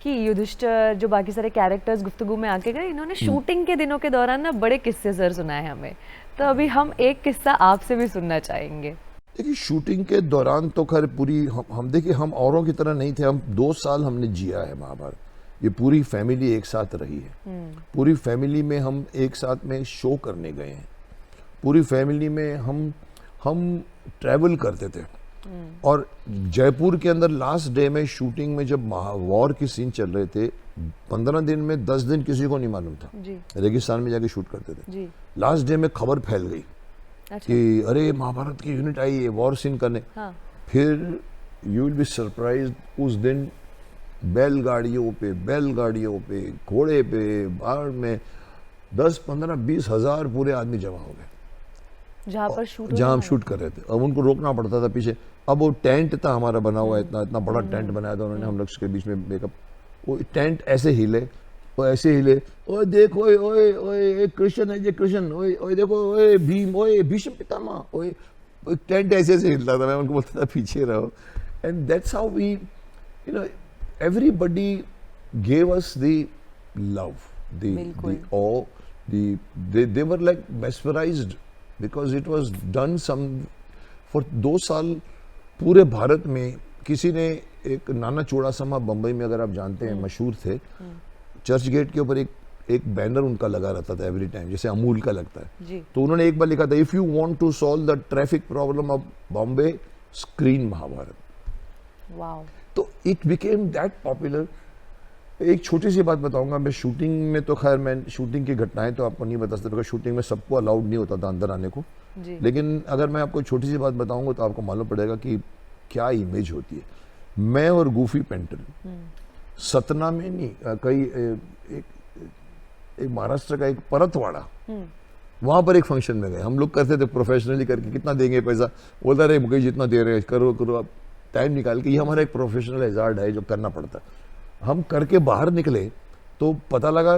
कि युधिष्ठिर, जो बाकी सारे कैरेक्टर्स गुफ्तगू में आके गए, इन्होंने शूटिंग के दिनों के दौरान ना बड़े किस्से सर सुनाए हमें। तो अभी हम एक किस्सा आपसे भी सुनना चाहेंगे। देखिए शूटिंग के दौरान तो खैर पूरी हम देखिए, हम औरों की तरह नहीं थे। हम 2 साल हमने जिया है महाभारत। ये पूरी फैमिली एक साथ रही है। पूरी फैमिली में हम एक साथ में शो करने गए हैं। पूरी फैमिली में हम ट्रैवल करते थे। और जयपुर के अंदर लास्ट डे में शूटिंग में जब वॉर की सीन चल रहे थे, 15 दिन में 10 दिन किसी को नहीं मालूम था। जी। रेगिस्तान में जाके शूट करते थे। जी। लास्ट डे में खबर फैल गई। अच्छा। कि अरे महाभारत की यूनिट आई है वॉर सीन करने। हाँ। फिर यू विल बी सरप्राइज्ड, उस दिन बैलगाड़ियों पे घोड़े पे बाढ़ में 10, 15, 20 हजार पूरे आदमी जमा हो गए जहाँ हम शूट कर रहे थे। अब उनको रोकना पड़ता था पीछे। अब वो टेंट था हमारा बना हुआ, इतना बड़ा टेंट बनाया था उन्होंने हम लोग के बीच में मेकअप। वो टेंट ऐसे हिले, ओए देखो, ओए कृष्ण है, ये कृष्ण, ओए देखो, ओए भीम, ओए भीष्म पितामह, ओए टेंट ऐसे हिलता था। मैं उनको बोलता था पीछे रहो। And that's how we, you know, everybody gave us the love, the awe, they were like mesmerized because it was done some for 2 साल पूरे भारत में। किसी ने एक नाना चूड़ासमा बम्बई में, अगर आप जानते हैं, मशहूर थे। चर्च गेट के ऊपर एक बैनर उनका लगा रहता था एवरी टाइम, जैसे अमूल का लगता है जी। तो उन्होंने एक बार लिखा था, if you want to solve the traffic problem of Bombay, screen Mahabharat. Wow. तो इट बिकेम दैट पॉपुलर एक छोटी सी बात बताऊंगा मैं। शूटिंग में तो खैर मैं शूटिंग की घटनाएं तो आपको नहीं बता सकता, बिकॉज शूटिंग में सबको अलाउड नहीं होता था अंदर आने को। जी। लेकिन अगर मैं आपको छोटी सी बात बताऊंगा तो आपको मालूम पड़ेगा कि क्या इमेज होती है। मैं और गूफी पेंटल सतना में नहीं, कई एक महाराष्ट्र का एक परतवाड़ा, वहां पर एक फंक्शन में गए। हम लोग करते थे प्रोफेशनली करके, कितना देंगे पैसा, बोलता रहे मुकेश जितना दे रहे करो करो, आप टाइम निकाल के। ये हमारा एक प्रोफेशनल हैजार्ड है जो करना पड़ता। हम करके बाहर निकले तो पता लगा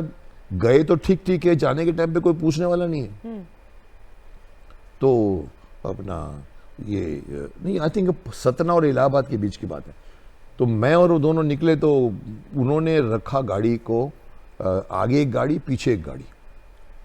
गए तो ठीक ठीक है, जाने के टाइम पे कोई पूछने वाला नहीं है। तो अपना ये नहीं, आई थिंक सतना और इलाहाबाद के बीच की बात है। तो मैं और वो दोनों निकले तो उन्होंने रखा गाड़ी को, आगे एक गाड़ी पीछे एक गाड़ी,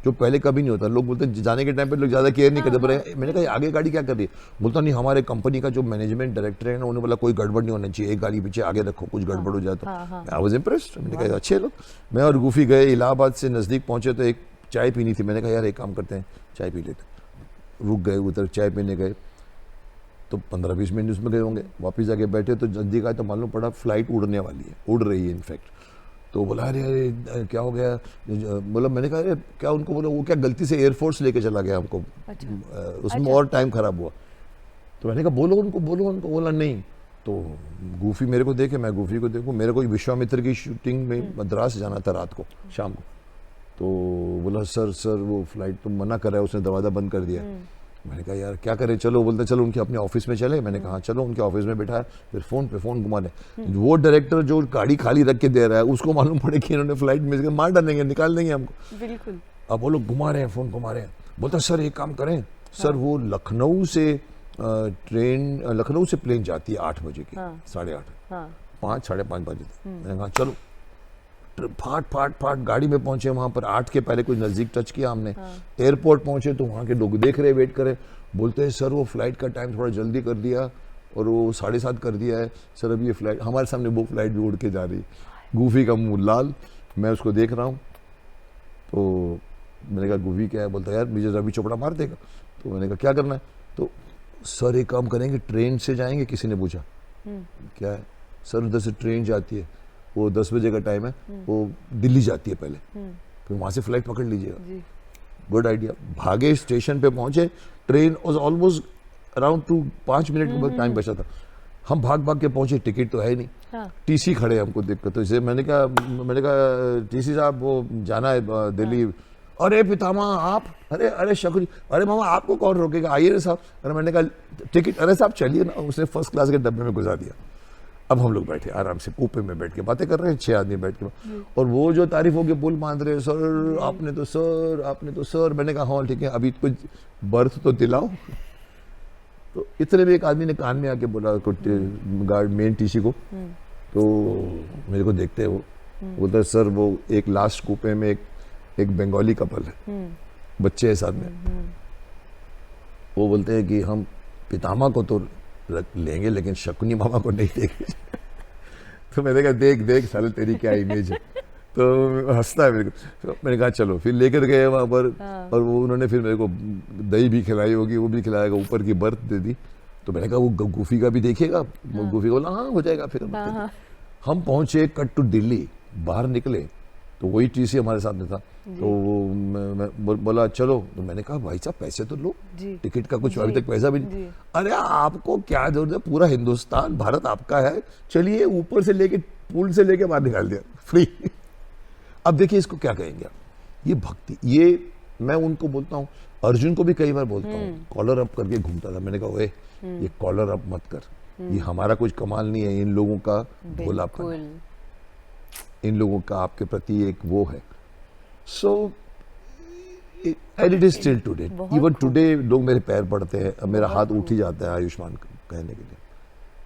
जो पहले कभी नहीं होता। लोग बोलते जाने के टाइम पे लोग ज्यादा केयर नहीं करते, पर मैंने कहा आगे गाड़ी क्या कर रही है? बोलता नहीं, हमारे कंपनी का जो मैनेजमेंट डायरेक्टर है ना, उन्होंने बोला कोई गड़बड़ नहीं होना चाहिए, एक गाड़ी पीछे आगे रखो, कुछ गड़बड़ हो जाए तो। I was impressed. मैंने कहा अच्छे लोग। मैं और गूफी गए, इलाहाबाद से नजदीक पहुंचे तो एक चाय पीनी थी। मैंने कहा यार एक काम करते हैं, चाय पी लेते। रुक गए, उधर चाय पीने गए तो 15-20 मिनट उसमें गए होंगे। वापिस जाके बैठे तो नजदीक आए तो मालूम पड़ा फ्लाइट उड़ने वाली है, उड़ रही है इनफैक्ट। तो बोला अरे अरे क्या हो गया? बोला, मैंने कहा अरे क्या? उनको बोला वो क्या गलती से एयरफोर्स लेके चला गया हमको। उसमें और टाइम खराब हुआ। तो मैंने कहा बोलो उनको, बोलो उनको। बोला नहीं। तो गूफी मेरे को देखे, मैं गूफी को देखूं। मेरे को विश्वामित्र की शूटिंग में मद्रास जाना था रात को, शाम को। तो बोला सर वो फ्लाइट तो मना कर रहा है, उसने दरवाजा बंद कर दिया। मैंने कहा यार क्या करें? चलो, बोलते चलो उनके अपने ऑफिस में चले। मैंने कहा चलो, उनके ऑफिस में बैठा है। फिर फोन घुमा ले। वो डायरेक्टर जो गाड़ी खाली रख के दे रहा है, उसको मालूम पड़े कि इन्होंने फ्लाइट मिस कर, मार डालेंगे, निकाल देंगे हमको। बिल्कुल। अब वो लोग घुमा रहे हैं, फोन घुमा रहे हैं। बोलता सर एक काम करें सर, वो लखनऊ से लखनऊ से प्लेन जाती है 8 बजे की, 8:30, 5 साढ़े 5 बजे। मैंने कहा चलो, फाट गाड़ी में पहुंचे। वहां पर 8 के पहले कुछ नजदीक टच किया हमने। एयरपोर्ट पहुंचे तो वहां के लोग देख रहे, वेट करे। बोलते हैं सर वो फ्लाइट का टाइम थोड़ा जल्दी कर दिया और वो 7:30 कर दिया है सर। अब ये फ्लाइट हमारे सामने, वो फ्लाइट भी उड़ के जा रही। गूफी का मुंह लाल, मैं उसको देख रहा हूँ। तो मैंने कहा गूफी क्या है? बोलता यार मुझे रवि चोपड़ा मार देगा। तो मैंने कहा क्या करना है? तो सर एक काम करेंगे, ट्रेन से जाएंगे। किसी ने पूछा क्या है? सर उधर से ट्रेन जाती है, वो 10 बजे का टाइम है, वो दिल्ली जाती है पहले, फिर वहां से फ्लाइट पकड़ लीजिएगा। Good idea. भागे, स्टेशन पे पहुंचे। Train was almost around 5 minute का टाइम बचा था। हम भाग के पहुंचे, टिकट तो है नहीं। टीसी खड़े, हमको दिक्कत। तो इसे मैंने कहा टीसी साहब वो जाना है दिल्ली। अरे पितामा आप, अरे शकरी, अरे मामा आपको कौन रोकेगा, आइए ना साहब। अरे मैंने कहा टिकट, अरे साहब चलिए ना। उसने फर्स्ट क्लास के डब्बे में घुसा दिया। अब हम लोग बैठे आराम से कूपे में बैठ के बातें कर रहे हैं, 6 आदमी बैठ के। और वो जो तारीफों के पुल बांध रहे, सर आपने तो सर। मैंने कहा हाँ ठीक है, अभी कुछ बर्थ तो दिलाओ। तो इतने में एक आदमी ने कान में आके बोला गार्ड मेन टीसी को। तो मेरे को देखते वो बोलता सर वो एक लास्ट कूपे में एक बंगाली कपल है, बच्चे हैं साथ में। वो बोलते हैं कि हम पितामा को तो लेंगे लेकिन शकुनी मामा को नहीं देंगे। तो मैंने कहा देख साले तेरी क्या इमेज है। तो हंसता है मेरे को। तो मैंने कहा चलो, फिर लेकर गए वहाँ पर। और वो उन्होंने फिर मेरे को दही भी खिलाई होगी, वो भी खिलाएगा, ऊपर की बर्थ दे दी। तो मैंने कहा वो गूफी का भी देखिएगा। गूफी को बोला हाँ हो जाएगा। फिर हम पहुंचे, कट टू दिल्ली, बाहर निकले तो वही टीसी हमारे साथ में था। तो वो बोला चलो। तो मैंने कहा भाई साहब पैसे तो लो, टिकट का कुछ अभी तक पैसा भी नहीं। अरे आपको क्या जरूरत है, पूरा हिंदुस्तान भारत आपका है, चलिए। ऊपर से लेके पुल से लेके बाहर निकाल दिया फ्री। अब देखिए इसको क्या कहेंगे आप, ये भक्ति। ये मैं उनको बोलता हूँ, अर्जुन को भी कई बार बोलता हूँ, कॉलर अप करके घूमता था। मैंने कहा ओए ये कॉलर अप मत कर, ये हमारा कुछ कमाल नहीं है, इन लोगों का भोलापन, इन लोगों का आपके प्रति एक वो है। So and it is still today, even today लोग मेरे पैर पड़ते हैं, अब मेरा हाथ उठ ही जाता है आयुष्मान कहने के लिए।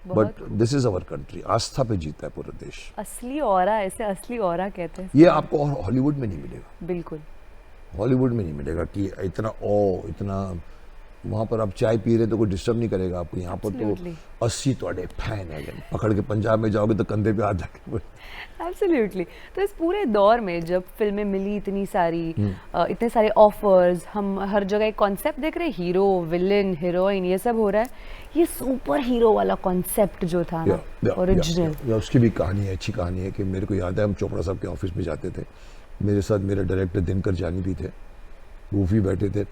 But this is our country, आस्था पे जीता है पूरा देश। असली ऑरा, ऐसे असली ऑरा कहते हैं। ये आपको हॉलीवुड में नहीं मिलेगा, बिल्कुल हॉलीवुड में नहीं मिलेगा कि इतना इतना वहाँ पर आप चाय पी रहे तो कोई डिस्टर्ब नहीं करेगा आपको। यहाँ पर Absolutely. तो 80 तोड़े फैन है, पकड़ के पंजाब में जाओगे तो कंधे पे हाथ रख के एब्सोल्युटली। तो इस पूरे दौर में जब फिल्में मिली इतनी सारी, इतने सारे ऑफर्स, हम हर जगह एक कॉन्सेप्ट देख रहे हैं, हीरो विलेन हीरोइन ये सब हो रहा है, ये सुपर हीरो वाला कॉन्सेप्ट जो था ना ओरिजिनल, उसकी भी कहानी है, अच्छी कहानी है कि मेरे को याद है हम चोपड़ा साहब के ऑफिस में जाते थे, मेरे साथ मेरे डायरेक्टर दिनकर जानी भी थे, वो भी बैठे थे।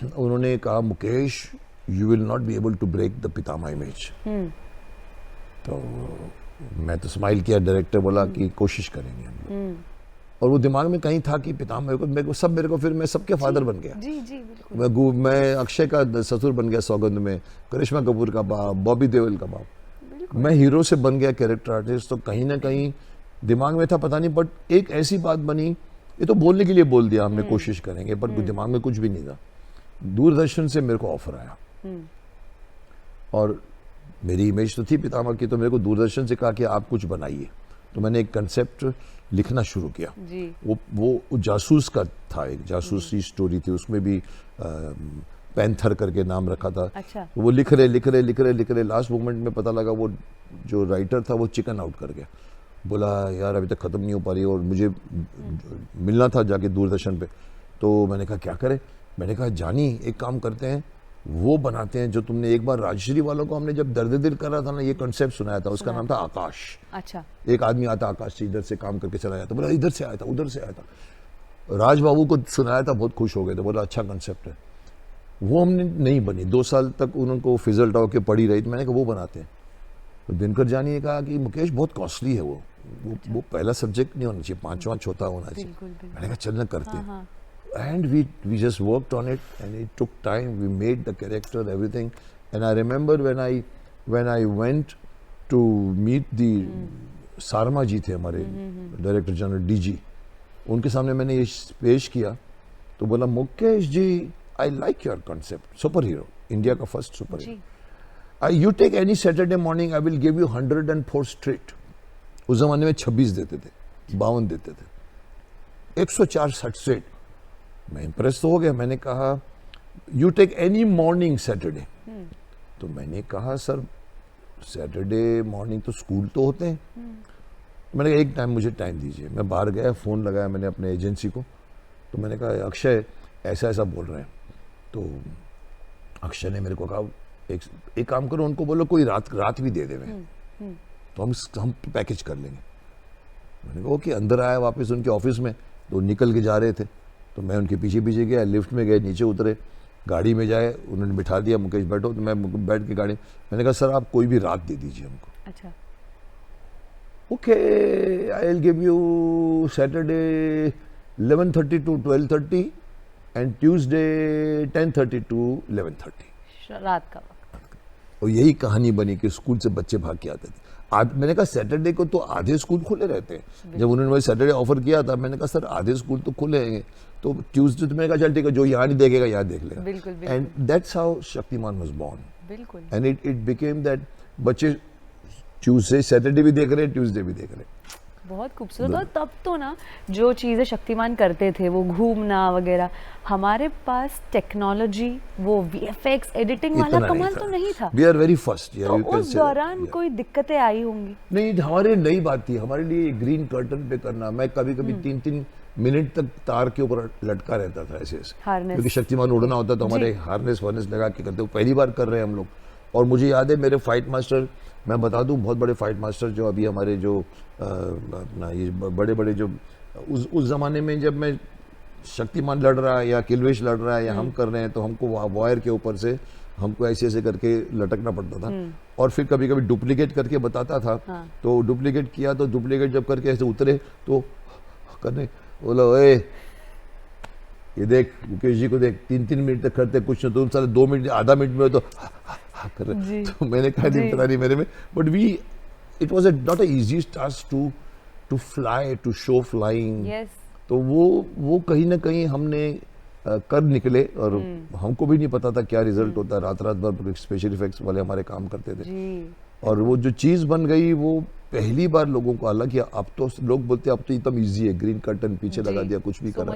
उन्होंने कहा Mukesh you will not be able to break the Pitamah image. तो मैं तो स्माइल किया, डायरेक्टर बोला कि कोशिश करेंगे हम लोग। और वो दिमाग में कहीं था कि पितामह को मेरे को फिर मैं सबके फादर बन गया। जी जी बिल्कुल। मैं अक्षय का ससुर बन गया सौगंध में, करिश्मा कपूर का बाप, बॉबी देओल का बाप, मैं हीरो से बन गया कैरेक्टर आर्टिस्ट। तो कहीं ना कहीं दिमाग में था, पता नहीं, बट एक ऐसी बात बनी, ये तो बोलने के लिए बोल दिया हमने कोशिश करेंगे, पर दिमाग में कुछ भी नहीं था। दूरदर्शन से मेरे को ऑफर आया और मेरी इमेज तो थी पितामह की, तो मेरे को दूरदर्शन से कहा कि आप कुछ बनाइए। तो मैंने एक कंसेप्ट लिखना शुरू किया जी। वो जासूस का था, एक जासूसी स्टोरी थी, उसमें भी पैंथर करके नाम रखा था। अच्छा। तो वो लिख रहे लास्ट मोमेंट में पता लगा वो जो राइटर था वो चिकन आउट कर गया, बोला यार अभी तक खत्म नहीं हो पा रही और मुझे मिलना था जाके दूरदर्शन पे। तो मैंने कहा क्या करें, मैंने कहा जानी एक काम करते हैं, वो बनाते हैं जो तुमने एक बार राजश्री वालों को हमने जब दर्द दिल कर रहा था ना, ये कॉन्सेप्ट सुनाया था, उसका नाम था आकाश। अच्छा। एक आदमी आता आकाश से, इधर से काम करके चला जाता, बोला इधर से आया था उधर से आया था। राज बाबू को सुनाया था, बहुत खुश हो गए थे, बोला अच्छा कॉन्सेप्ट है। वो हमने नहीं बनी, 2 साल तक उनको फिजल्ट होकर पड़ी रही, तो मैंने कहा वो बनाते हैं। तो दिनकर जानी ने कहा कि मुकेश बहुत कॉस्टली है वो पहला सब्जेक्ट नहीं होना चाहिए, 5वां चौथा होना चाहिए। मैंने कहा चलना करते हैं। And we just worked on it, and it took time. We made the character, everything. And I remember when I went to meet the सारमा जी थे हमारे डायरेक्टर जनरल डीजी, उनके सामने मैंने ये पेश किया तो बोला Mukesh ji I like your concept, super hero, India का first super hero, you take any Saturday morning I will give you 104 straight. उस जमाने में 26 देते थे, 52 देते थे, 104 स्ट्रेट। मैं इम्प्रेस तो हो गया, मैंने कहा you take any morning Saturday. तो मैंने कहा सर सैटरडे मॉर्निंग तो स्कूल तो होते हैं। तो मैंने कहा एक टाइम मुझे टाइम दीजिए। मैं बाहर गया, फ़ोन लगाया मैंने अपने एजेंसी को, तो मैंने कहा अक्षय ऐसा ऐसा बोल रहे हैं। तो अक्षय ने मेरे को कहा एक काम करो, उनको बोलो कोई रात भी दे देवे तो हम पैकेज कर लेंगे। मैंने कहा ओके। अंदर आया वापस उनके ऑफिस में, तो निकल के जा रहे थे, तो मैं उनके पीछे पीछे गया, लिफ्ट में गए, नीचे उतरे, गाड़ी में जाए, उन्होंने बिठा दिया मुकेश बैठो, तो मैं बैठ के गाड़ी, मैंने कहा सर आप कोई भी रात दे दीजिए हमको। अच्छा। Okay I will give you Saturday 11:30 to 12:30 and Tuesday 10:30 to 11:30 रात का। और यही कहानी बनी कि स्कूल से बच्चे भाग के आते थे। मैंने कहा सैटरडे को तो आधे स्कूल खुले रहते हैं। जब उन्होंने मुझे सैटरडे ऑफर किया था, मैंने कहा सर आधे स्कूल तो खुले हैं, तो ट्यूसडे तो मैंने कहा चल ठीक है, जो यहाँ नहीं देखेगा यहाँ देख लेगा। And that's how Shaktimaan was born. And it became that बच्चे ट्यूसडे सैटरडे भी देख रहे हैं, ट्यूसडे भी देख रहे हैं। बहुत खूबसूरत। और तब तो ना जो चीज़ें शक्तिमान करते थे, वो घूमना वगैरह, हमारे पास टेक्नोलॉजी, वो वीएफएक्स एडिटिंग वाला कमाल तो नहीं था। We are very first. तो उस दौरान कोई दिक्कतें आई होंगी? नहीं, हमारे नई बात थी, हमारे लिए ग्रीन कर्टन पे करना। मैं कभी कभी 3-3 मिनट तक तार के ऊपर लटका रहता था ऐसे क्योंकि शक्तिमान उड़ना होता तो हमारे हार्नेस लगा के करते। पहली बार कर रहे हैं हम लोग। और मुझे याद है मेरे फाइट मास्टर, मैं बता दूं, बहुत बड़े फाइट मास्टर जो अभी हमारे जो अपना ये बड़े बड़े जो उस जमाने में जब मैं शक्तिमान लड़ रहा है या किलवेश लड़ रहा है या हम कर रहे हैं, तो हमको वायर के ऊपर से हमको ऐसे ऐसे करके लटकना पड़ता था। और फिर कभी कभी डुप्लीकेट करके बताता था। तो डुप्लीकेट किया, तो डुप्लीकेट जब करके ऐसे उतरे तो करने बोला ओए ये देख मुकेश जी को देख, 3-3 मिनट तक करते कुछ नहीं, तुम सारे 2 मिनट आधा मिनट में तो कर रहे। तो मैंने कहा नहीं पता नहीं मेरे में, but it was not a easy task to fly, to show flying. तो वो कहीं ना कहीं हमने कर निकले और हमको भी नहीं पता था क्या रिजल्ट होता है। रात भर स्पेशल इफेक्ट्स वाले हमारे काम करते थे और वो जो चीज बन गई वो पहली बार लोगों को अलग किया। अब तो लोग बोलते हैं अब तो एकदम इजी है, ग्रीन कर्टन पीछे लगा दिया, कुछ भी करा,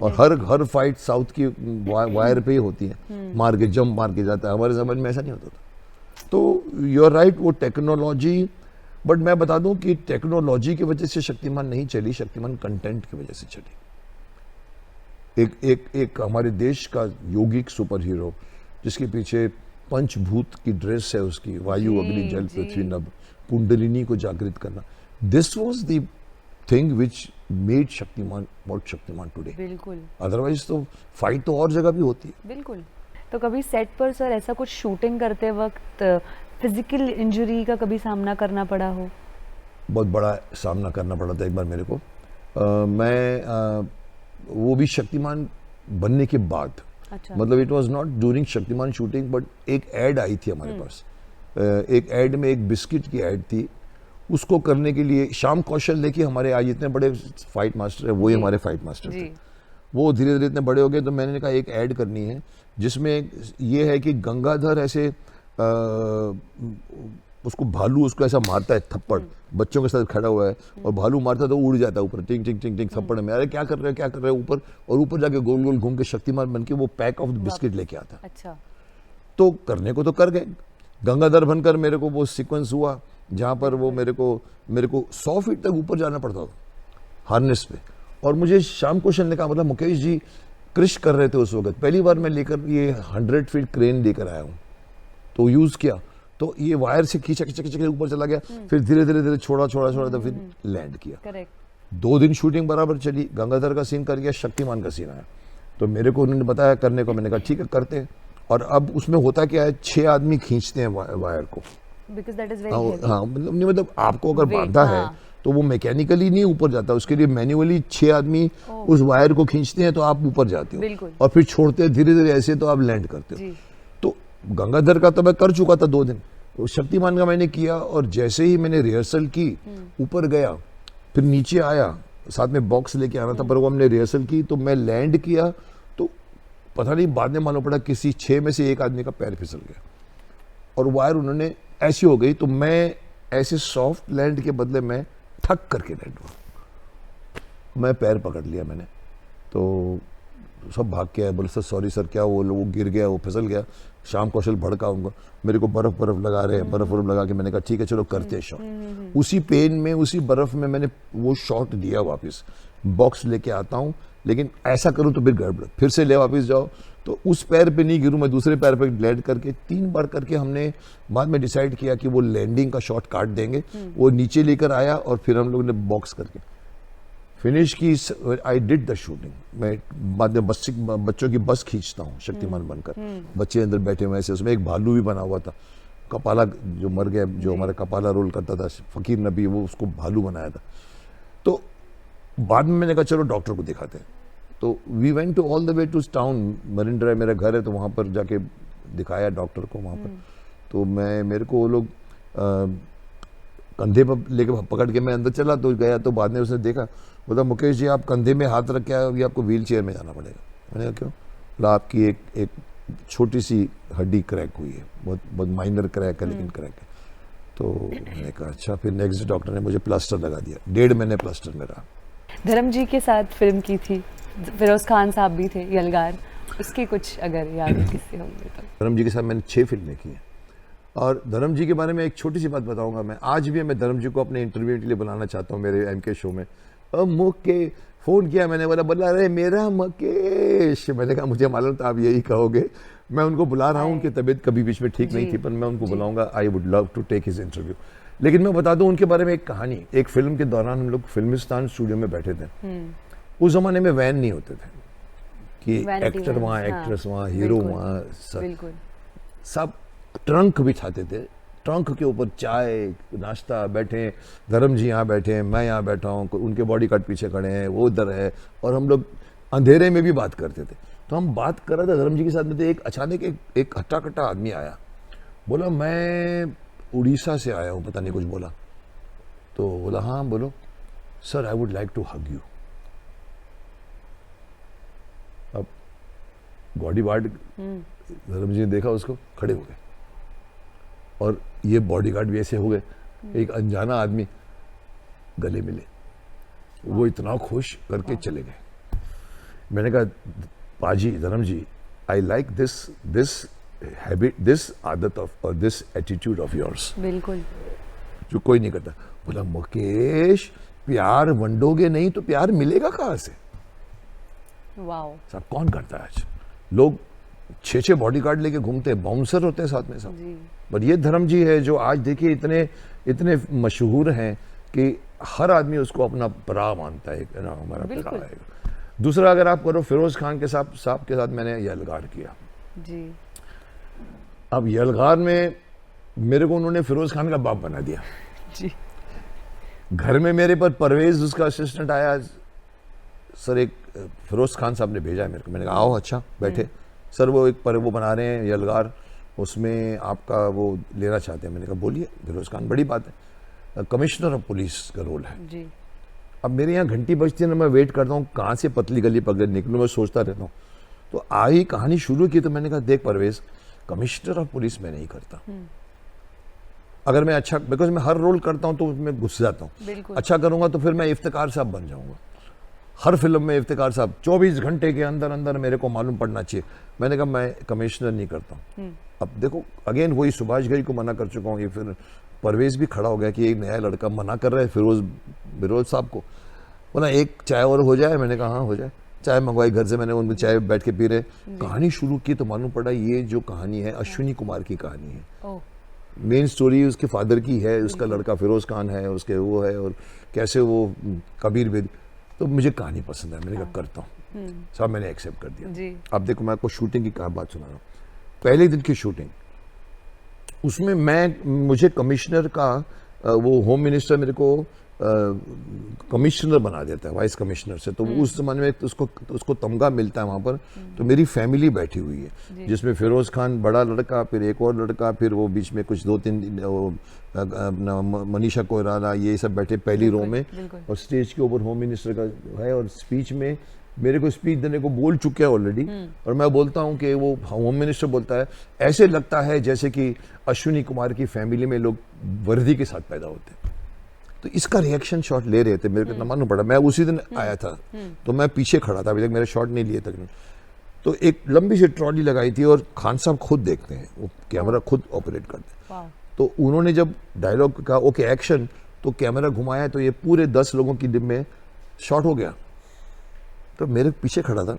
और हर फाइट साउथ की वायर पे ही होती है, मार के जंप मार के जाता है। हमारे समय में ऐसा नहीं होता था। तो यू आर राइट, वो टेक्नोलॉजी, बट मैं बता दूं कि टेक्नोलॉजी की वजह से शक्तिमान नहीं चली, शक्तिमान कंटेंट की वजह से चली। एक हमारे देश का यौगिक सुपर हीरो जिसके पीछे पंचभूत की ड्रेस है उसकी, वायु अग्नि जल पृथ्वी नभ, कुंडलिनी को जागृत करना, this was the thing which made Shaktimaan what Shaktimaan today. बिल्कुल, अदरवाइज तो फाइट तो और जगह भी होती है। बिल्कुल। तो कभी सेट पर सर ऐसा कुछ शूटिंग करते वक्त फिजिकल इंजरी का कभी सामना करना पड़ा हो? बहुत बड़ा सामना करना पड़ा था एक बार मेरे को। वो भी शक्तिमान बनने के बाद। अच्छा। मतलब it was not during Shaktimaan shooting, but एक ऐड आई थी हमारे पास। एक ऐड में एक बिस्किट की ऐड थी, उसको करने के लिए श्याम कौशल देखिए हमारे आज इतने बड़े फाइट मास्टर है, वही हमारे फाइट मास्टर थे। वो धीरे धीरे इतने बड़े हो गए, तो मैंने कहा एक ऐड करनी है जिसमें ये है कि गंगाधर ऐसे उसको भालू उसको ऐसा मारता है थप्पड़, बच्चों के साथ खड़ा हुआ है और भालू मारता तो उड़ जाता है ऊपर, टिंग टिंग टिंग टिंग थप्पड़ में, अरे क्या कर रहे हो ऊपर, और ऊपर जाके गोल गोल घूम के शक्तिमान बन के वो पैक ऑफ बिस्किट लेके आता। अच्छा। तो करने को तो कर गए, गंगाधर बनकर मेरे को वो सीक्वेंस हुआ जहां पर वो मेरे को 100 फीट तक ऊपर जाना पड़ता था हार्नेस पे, और मुझे श्याम कौशल ने कहा, मतलब मुकेश जी कृष कर रहे थे उस वक्त, पहली बार मैं लेकर ये 100 फीट क्रेन लेकर आया हूँ, तो यूज किया, तो ये वायर से खींचा खींचा खींचा ऊपर चला गया, फिर धीरे धीरे छोड़ा तो फिर लैंड किया। करेक्ट। 2 दिन शूटिंग बराबर चली, गंगाधर का सीन कर गया, शक्तिमान का सीन आया, तो मेरे को उन्होंने बताया करने को, मैंने कहा ठीक है करते हैं। और अब उसमें होता क्या है, 6 आदमी खींचते हैं वायर को, Because that is very heavy. हाँ मतलब आपको अगर बांधा है हाँ। तो वो मैकेनिकली नहीं ऊपर जाता, उसके लिए मैन्युअली 6 आदमी उस वायर को खींचते हैं, तो आप ऊपर जाते हो और फिर छोड़ते हैं धीरे धीरे ऐसे, तो आप लैंड करते हो। तो गंगाधर का तो मैं कर चुका था 2 दिन, तो शक्तिमान का मैंने किया, और जैसे ही मैंने रिहर्सल की, ऊपर गया, फिर नीचे आया, साथ में बॉक्स लेके आना था, पर वो हमने रिहर्सल की, तो मैं लैंड किया, तो पता नहीं बाद में मालूम पड़ा किसी 6 में से एक आदमी का पैर फिसल गया और वायर उन्होंने ऐसी हो गई, तो मैं ऐसे सॉफ्ट लैंड के बदले में थक करके लैंड हुआ, मैं पैर पकड़ लिया मैंने, तो सब भाग के आए, बोले सर सॉरी सर, क्या वो गिर गया, वो फिसल गया। श्याम कौशल भड़का उनको, मेरे को बर्फ लगा रहे हैं, बर्फ लगा के मैंने कहा ठीक है चलो करते हैं शॉट। उसी पेन में, उसी बर्फ में मैंने वो शॉट दिया वापस, बॉक्स लेके आता हूँ, लेकिन ऐसा करूँ तो फिर गड़बड़, फिर से ले वापस जाओ, तो उस पैर पे नहीं गिरूं, मैं दूसरे पैर पे लैंड करके 3 बार करके हमने बाद में डिसाइड किया कि वो लैंडिंग का शॉट काट देंगे। वो नीचे लेकर आया और फिर हम लोग ने बॉक्स करके फिनिश की। I did the shooting. मैं बाद में बच्चों की बस खींचता हूँ शक्तिमान बनकर, बच्चे अंदर बैठे हुए ऐसे, उसमें एक भालू भी बना हुआ था, कपाला जो मर गया, जो हमारा कपाला रोल करता था फकीर नबी, वो उसको भालू बनाया था। तो बाद में मैंने कहा चलो डॉक्टर को दिखाते हैं, तो we went to all the way to town, Marine Drive मेरा घर है, तो वहाँ पर जाके दिखाया डॉक्टर को वहाँ पर। तो मेरे को वो लोग कंधे पर लेके पकड़ के मैं अंदर चला, तो गया, तो बाद में उसने देखा, बोला मुकेश जी आप कंधे में हाथ रख के आए, अभी आपको व्हील चेयर में जाना पड़ेगा। मैंने कहा क्यों? बोला आपकी एक छोटी सी हड्डी क्रैक हुई है, बहुत माइनर क्रैक है, लेकिन क्रैक है। तो मैंने कहा अच्छा। फिर नेक्स्ट डॉक्टर ने मुझे प्लास्टर लगा दिया, 1.5 महीने प्लास्टर में रहा। धर्म जी के साथ फिल्म की थी, फिरोज खान साहब भी थे, यलगार, उसकी कुछ अगर याद किससे होंगे तो? धर्म जी के साथ मैंने 6 फिल्में की हैं, और धर्म जी के बारे में एक छोटी सी बात बताऊंगा मैं। आज भी मैं धर्म जी को अपने इंटरव्यू के लिए बुलाना चाहता हूँ मेरे एमके शो में। मुके फ़ोन किया मैंने, बोला अरे मेरा मुकेश, मैंने कहा मुझे मालूम था आप यही कहोगे। मैं उनको बुला रहा हूँ, उनकी तबीयत कभी बीच में ठीक नहीं थी, पर मैं उनको बुलाऊंगा। I would love to take his interview. लेकिन मैं बता दूं उनके बारे में एक कहानी। एक फिल्म के दौरान हम लोग फिल्मिस्तान स्टूडियो में बैठे थे। उस जमाने में वैन नहीं होते थे कि एक्टर वहाँ, एक्ट्रेस वहाँ, हीरो वहाँ, सब ट्रंक बिछाते थे, ट्रंक के ऊपर चाय नाश्ता, बैठे धर्म जी यहाँ बैठे हैं, मैं यहाँ बैठा हूँ, उनके बॉडी गार्ड पीछे खड़े हैं, वो उधर है, और हम लोग अंधेरे में भी बात करते थे। तो हम बात कर रहे थे धर्म जी के साथ में, तो एक अचानक एक हट्टा कट्टा आदमी आया, बोला मैं उड़ीसा से आया हूँ, पता नहीं कुछ बोला। तो बोला हाँ बोलो। Sir I would like to hug you. अब बॉडी गार्ड धर्म जी ने देखा उसको, खड़े हो गए, और ये बॉडीगार्ड भी ऐसे हो गए एक अनजाना आदमी गले मिले, वो इतना खुश करके चले गए। मैंने कहा पाजी, Dharam ji, I like this habit, this आदत ऑफ और दिस एटीट्यूड ऑफ योर्स, बिल्कुल, जो कोई नहीं करता। बोला मुकेश, प्यार वंडोगे नहीं तो प्यार मिलेगा कहाँ से? वाओ, साहब कौन करता है आज? लोग 6 बॉडीगार्ड लेके घूमते हैं, बाउंसर होते हैं साथ में सब। जी, पर ये धर्म जी है जो आज देखिए इतने मशहूर हैं कि हर आदमी उसको अपना परा मानता है, ना हमारा बिल्कुल। परा है। दूसरा अगर आप करो, फिरोज खान के साहब के साथ मैंने यलगार किया। जी, अब यलगार में मेरे को उन्होंने फिरोज खान का बाप बना दिया। जी, घर में मेरे पर परवेज उसका असिस्टेंट आया, सर एक फिरोज खान साहब ने भेजा है मेरे को। मैंने कहा आओ, अच्छा बैठे। सर वो वो बना रहे हैं यलगार, उसमें आपका वो लेना चाहते हैं। मैंने कहा बोलिए। फिरोज खान, बड़ी बात है, कमिश्नर ऑफ पुलिस का रोल है। जी, अब मेरे यहाँ घंटी बजती है ना, मैं वेट करता हूँ कहाँ से पतली गली पकड़ निकलूँ, मैं सोचता रहता हूँ। तो आई कहानी शुरू की तो मैंने कहा देख परवेज, कमिश्नर ऑफ पुलिस मैं नहीं करता। अगर मैं अच्छा, बिकॉज मैं हर रोल करता हूँ तो उसमें घुस जाता हूँ। बिल्कुल, अच्छा करूंगा तो फिर मैं इफ्तिकार साहब बन जाऊंगा। हर फिल्म में इफ्तिकार साहब 24 घंटे के अंदर अंदर मेरे को मालूम पड़ना चाहिए। मैंने कहा मैं कमिश्नर नहीं करता हूँ। अब देखो अगेन वही सुभाष घई को मना कर चुका हूँ, ये फिर परवेज भी खड़ा हो गया कि एक नया लड़का मना कर रहा है फिरोज साहब को। बोला एक चाय और हो जाए। मैंने कहा हाँ हो जाए। चाय मंगवाई घर से, मैंने उनमें चाय बैठ के पी रहे, कहानी शुरू की तो मालूम पड़ा ये जो कहानी है अश्विनी कुमार की कहानी है। ओह, मेन स्टोरी उसके फादर की है, उसका लड़का फिरोज खान है, उसके वो है, और कैसे वो कबीर बेदी। तो मुझे कहानी पसंद है, मैंने कहा करता हूँ। साहब मैंने एक्सेप्ट कर दिया। जी, अब देखो मैं आपको शूटिंग की क्या बात सुना रहा हूँ। पहले दिन की शूटिंग, उसमें मुझे कमिश्नर का वो होम मिनिस्टर मेरे को कमिश्नर बना देता है वाइस कमिश्नर से। तो उस जमाने में उसको तमगा मिलता है वहाँ पर। तो मेरी फैमिली बैठी हुई है जिसमें फिरोज खान बड़ा लड़का, फिर एक और लड़का, फिर वो बीच में कुछ 2-3 अपना मनीषा कोइराला, ये सब बैठे पहली रो में। और स्टेज के ऊपर होम मिनिस्टर का है, और स्पीच में मेरे को स्पीच देने को बोल चुके हैं ऑलरेडी। और मैं बोलता हूँ कि वो होम मिनिस्टर बोलता है ऐसे लगता है जैसे कि अश्विनी कुमार की फैमिली में लोग वर्दी के साथ पैदा होते हैं। तो इसका रिएक्शन शॉट ले रहे थे, मेरे को इतना मालूम पड़ा। मैं उसी दिन आया था तो मैं पीछे खड़ा था, अभी तक मेरे शॉट नहीं लिए तक। तो एक लंबी सी ट्रॉली लगाई थी और खान साहब खुद देखते हैं, वो कैमरा खुद ऑपरेट करते हैं। तो उन्होंने जब डायलॉग कहा ओके एक्शन, तो कैमरा घुमाया तो ये पूरे 10 लोगों की डिम में शॉट हो गया। तो मेरे पीछे खड़ा था,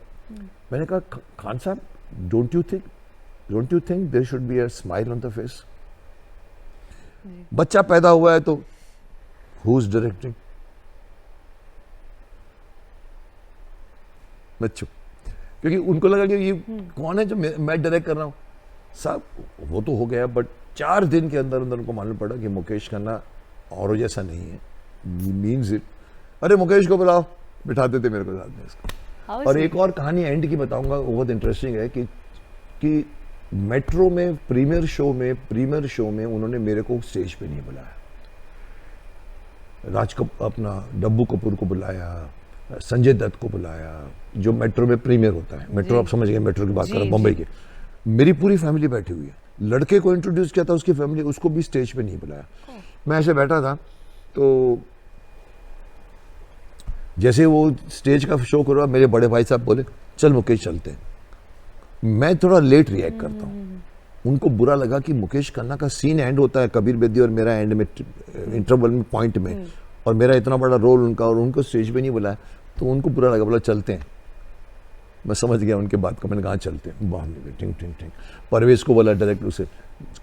मैंने कहा Khan Sahab don't you think there should be a smile on the face? बच्चा पैदा हुआ है तो हु इज डायरेक्टिंग? मैं चुप, क्योंकि उनको लगा कि ये कौन है जो मैं डायरेक्ट कर रहा हूं। साहब वो तो हो गया, बट 4 दिन के अंदर अंदर उनको मालूम पड़ा कि मुकेश खन्ना और जैसा नहीं है, मीन्स इट। अरे मुकेश को बुलाओ, बिठा देते मेरे को साथ में इसको। और एक और कहानी एंड की बताऊंगा, वो बहुत इंटरेस्टिंग है कि मेट्रो में प्रीमियर शो में उन्होंने मेरे को स्टेज पे नहीं बुलाया। अपना डब्बू कपूर को बुलाया, संजय दत्त को बुलाया, जो मेट्रो में प्रीमियर होता है। मेट्रो आप समझ गए, मेट्रो की बात कर रहा हूँ, बम्बई की। मेरी पूरी फैमिली बैठी हुई है। लड़के को इंट्रोड्यूस किया था उसकी फैमिली, उसको भी स्टेज पे नहीं बुलाया। मैं ऐसे बैठा था, तो जैसे वो स्टेज का शो कर रहा, मेरे बड़े भाई साहब बोले चल मुकेश चलते हैं। मैं थोड़ा लेट रिएक्ट करता हूँ। उनको बुरा लगा कि मुकेश खन्ना का सीन एंड होता है कबीर बेदी और मेरा एंड में इंटरवल में पॉइंट में, और मेरा इतना बड़ा रोल उनका, और उनको स्टेज पे नहीं बुलाया। तो उनको बुरा लगा, बोला चलते हैं। मैं समझ गया उनके बात को, मैंने कहा चलते हैं। बाहर निकले, टिंग टिंग टिंग। परवेज को बोला डायरेक्टर से,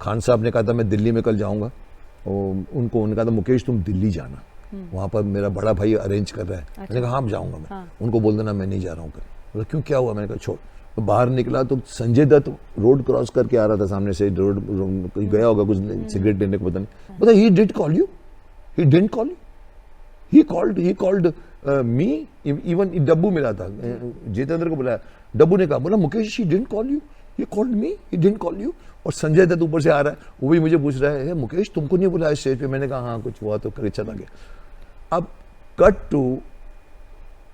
खान साहब ने कहा था मैं दिल्ली में कल जाऊँगा, और उन्होंने कहा था मुकेश तुम दिल्ली जाना, वहाँ पर मेरा बड़ा भाई अरेंज कर रहा है। अच्छा। मैंने कहा हाँ जाऊँगा मैं। हाँ। उनको बोल देना मैं नहीं जा रहा हूँ कल। बोला क्यों, क्या हुआ? मैंने कहा छोड़। तो बाहर निकला तो संजय दत्त रोड क्रॉस करके आ रहा था, सामने से रोड गया होगा कुछ सिगरेट लेने को, पता नहीं। पता he did call you, he didn't call you, he called me. Even Dabboo मिला था, जितेंद्र को बुलाया, डब्बू ने कहा, बोला Mukesh he didn't call you, he called me, he didn't call you. और संजय दत्त ऊपर से आ रहा है, वो भी मुझे पूछ रहा है मुकेश तुमको नहीं बुलाया स्टेज पे? मैंने कहा हाँ कुछ हुआ तो करे चला गया। अब कट टू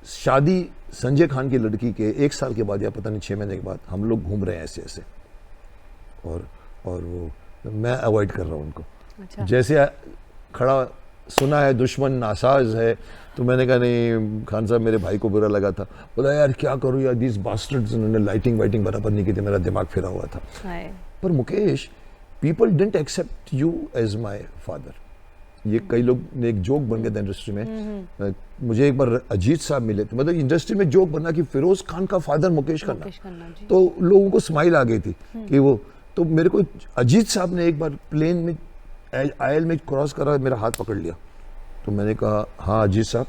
शादी संजय खान की लड़की के 1 साल के बाद या पता नहीं 6 महीने के बाद, हम लोग घूम रहे हैं ऐसे ऐसे, और वो मैं अवॉइड कर रहा हूँ उनको। अच्छा। जैसे खड़ा सुना है दुश्मन नासाज है, तो मैंने कहा नहीं खान साहब, मेरे भाई को बुरा लगा था, बोला यार क्या करूँ यार, दिस बास्टर्ड्स, उन्होंने लाइटिंग वाइटिंग बराबर नहीं की थी, मेरा दिमाग फिरा हुआ था। पर Mukesh, people didn't accept you as my father. ये कई लोग ने एक जोक बन गया था इंडस्ट्री में। मुझे एक बार अजीत साहब मिले थे, मतलब इंडस्ट्री में जोक बना कि फिरोज खान का फादर मुकेश खन्ना, तो लोगों को स्माइल आ गई थी कि वो, तो मेरे को अजीत साहब ने एक बार प्लेन में आयल में क्रॉस करा, मेरा हाथ पकड़ लिया, तो मैंने कहा हाँ अजीत साहब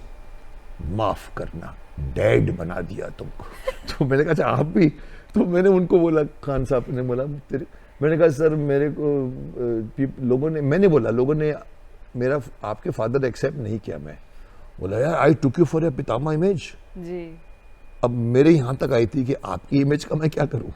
माफ करना, डैड बना दिया तुमको। तो मैंने कहा अच्छा आप भी? तो मैंने उनको बोला, खान साहब ने बोला तेरे, मैंने कहा सर मेरे को लोगों ने, मैंने बोला लोगों ने मेरा आपके फादर एक्सेप्ट नहीं किया। मैं बोला यार I took you for a Pitamah image जी। अब मेरे यहाँ तक आई थी कि आपकी इमेज का मैं क्या करूँ,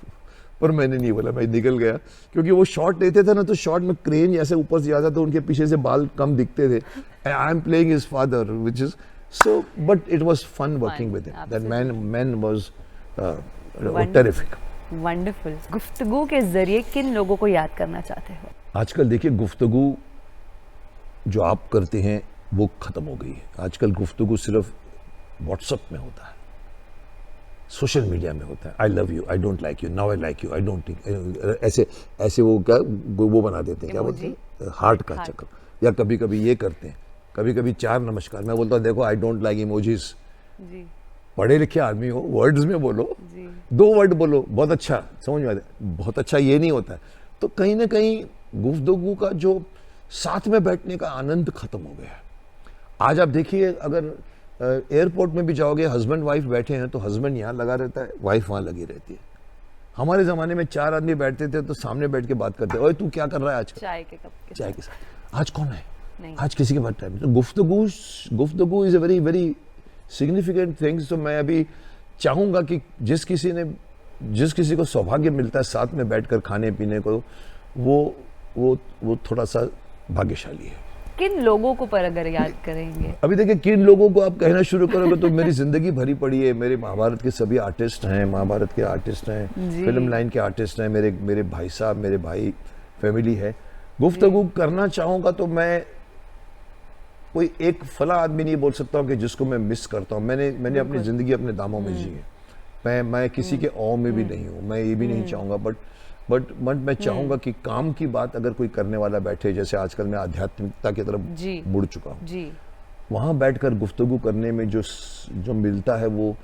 पर मैंने नहीं बोला, मैं निकल गया, क्योंकि वो शॉट लेते थे ना, तो शॉट में क्रेन ऐसे ऊपर से आता, तो उनके पीछे से बाल कम दिखते थे। I am playing his father which is so, but it was fun working with him, that man was terrific. Wonderful. गुफ्तगू के जरिए किन लोगों को याद करना चाहते हो? आजकल देखिए गुफ्तगू जो आप करते हैं वो खत्म हो गई है। आजकल गुफ्तगू सिर्फ व्हाट्सएप में होता है, सोशल मीडिया में होता है, I love you, I don't like you, now I like you, I don't think, ऐसे ऐसे वो क्या वो बना देते हैं, क्या बोलते हैं, हार्ट का चक्कर, या कभी कभी ये करते हैं, कभी कभी 4 नमस्कार। मैं बोलता हूँ देखो आई डोंट लाइक इमोजीज, पढ़े लिखे आदमी हो, वर्ड्स में बोलो, 2 वर्ड बोलो, बहुत अच्छा, समझ में आता है, बहुत अच्छा ये नहीं होता है। तो कहीं ना कहीं गुफ्तगू का जो साथ में बैठने का आनंद खत्म हो गया है। आज आप देखिए, अगर एयरपोर्ट में भी जाओगे, हस्बैंड वाइफ बैठे हैं, तो हस्बैंड यहाँ लगा रहता है, वाइफ वहाँ लगी रहती है। हमारे ज़माने में 4 आदमी बैठते थे तो सामने बैठ के बात करते, ओए तू क्या कर रहा है आज? चाय के कप के चाय के साथ। आज कौन है? आज किसी के पास टाइम। तो गुफ्तगू is a very very significant things. तो मैं अभी चाहूँगा कि जिस किसी को सौभाग्य मिलता है साथ में बैठकर खाने पीने को, वो थोड़ा सा भाग्यशाली है। किन लोगों को पर अगर याद करेंगे? अभी देखिए किन लोगों को आप कहना शुरू करोगे तो मेरी जिंदगी भरी पड़ी है। मेरे महाभारत के सभी आर्टिस्ट हैं, महाभारत के आर्टिस्ट हैं, फिल्म लाइन के आर्टिस्ट हैं, मेरे भाई साहब, मेरे भाई, फैमिली है। गुफ्तगू करना चाहूँगा तो मैं कोई एक फला आदमी नहीं बोल सकता हूँ कि जिसको मैं मिस करता हूँ। मैंने अपनी ज़िंदगी अपने दामों में जी है। मैं किसी के औ में भी नहीं हूँ, मैं ये भी नहीं चाहूँगा, बट मैं चाहूँगा कि काम की बात अगर कोई करने वाला बैठे, जैसे आजकल मैं आध्यात्मिकता की तरफ मुड़ चुका हूँ, वहाँ बैठकर गुफ्तगू करने में जो मिलता है वो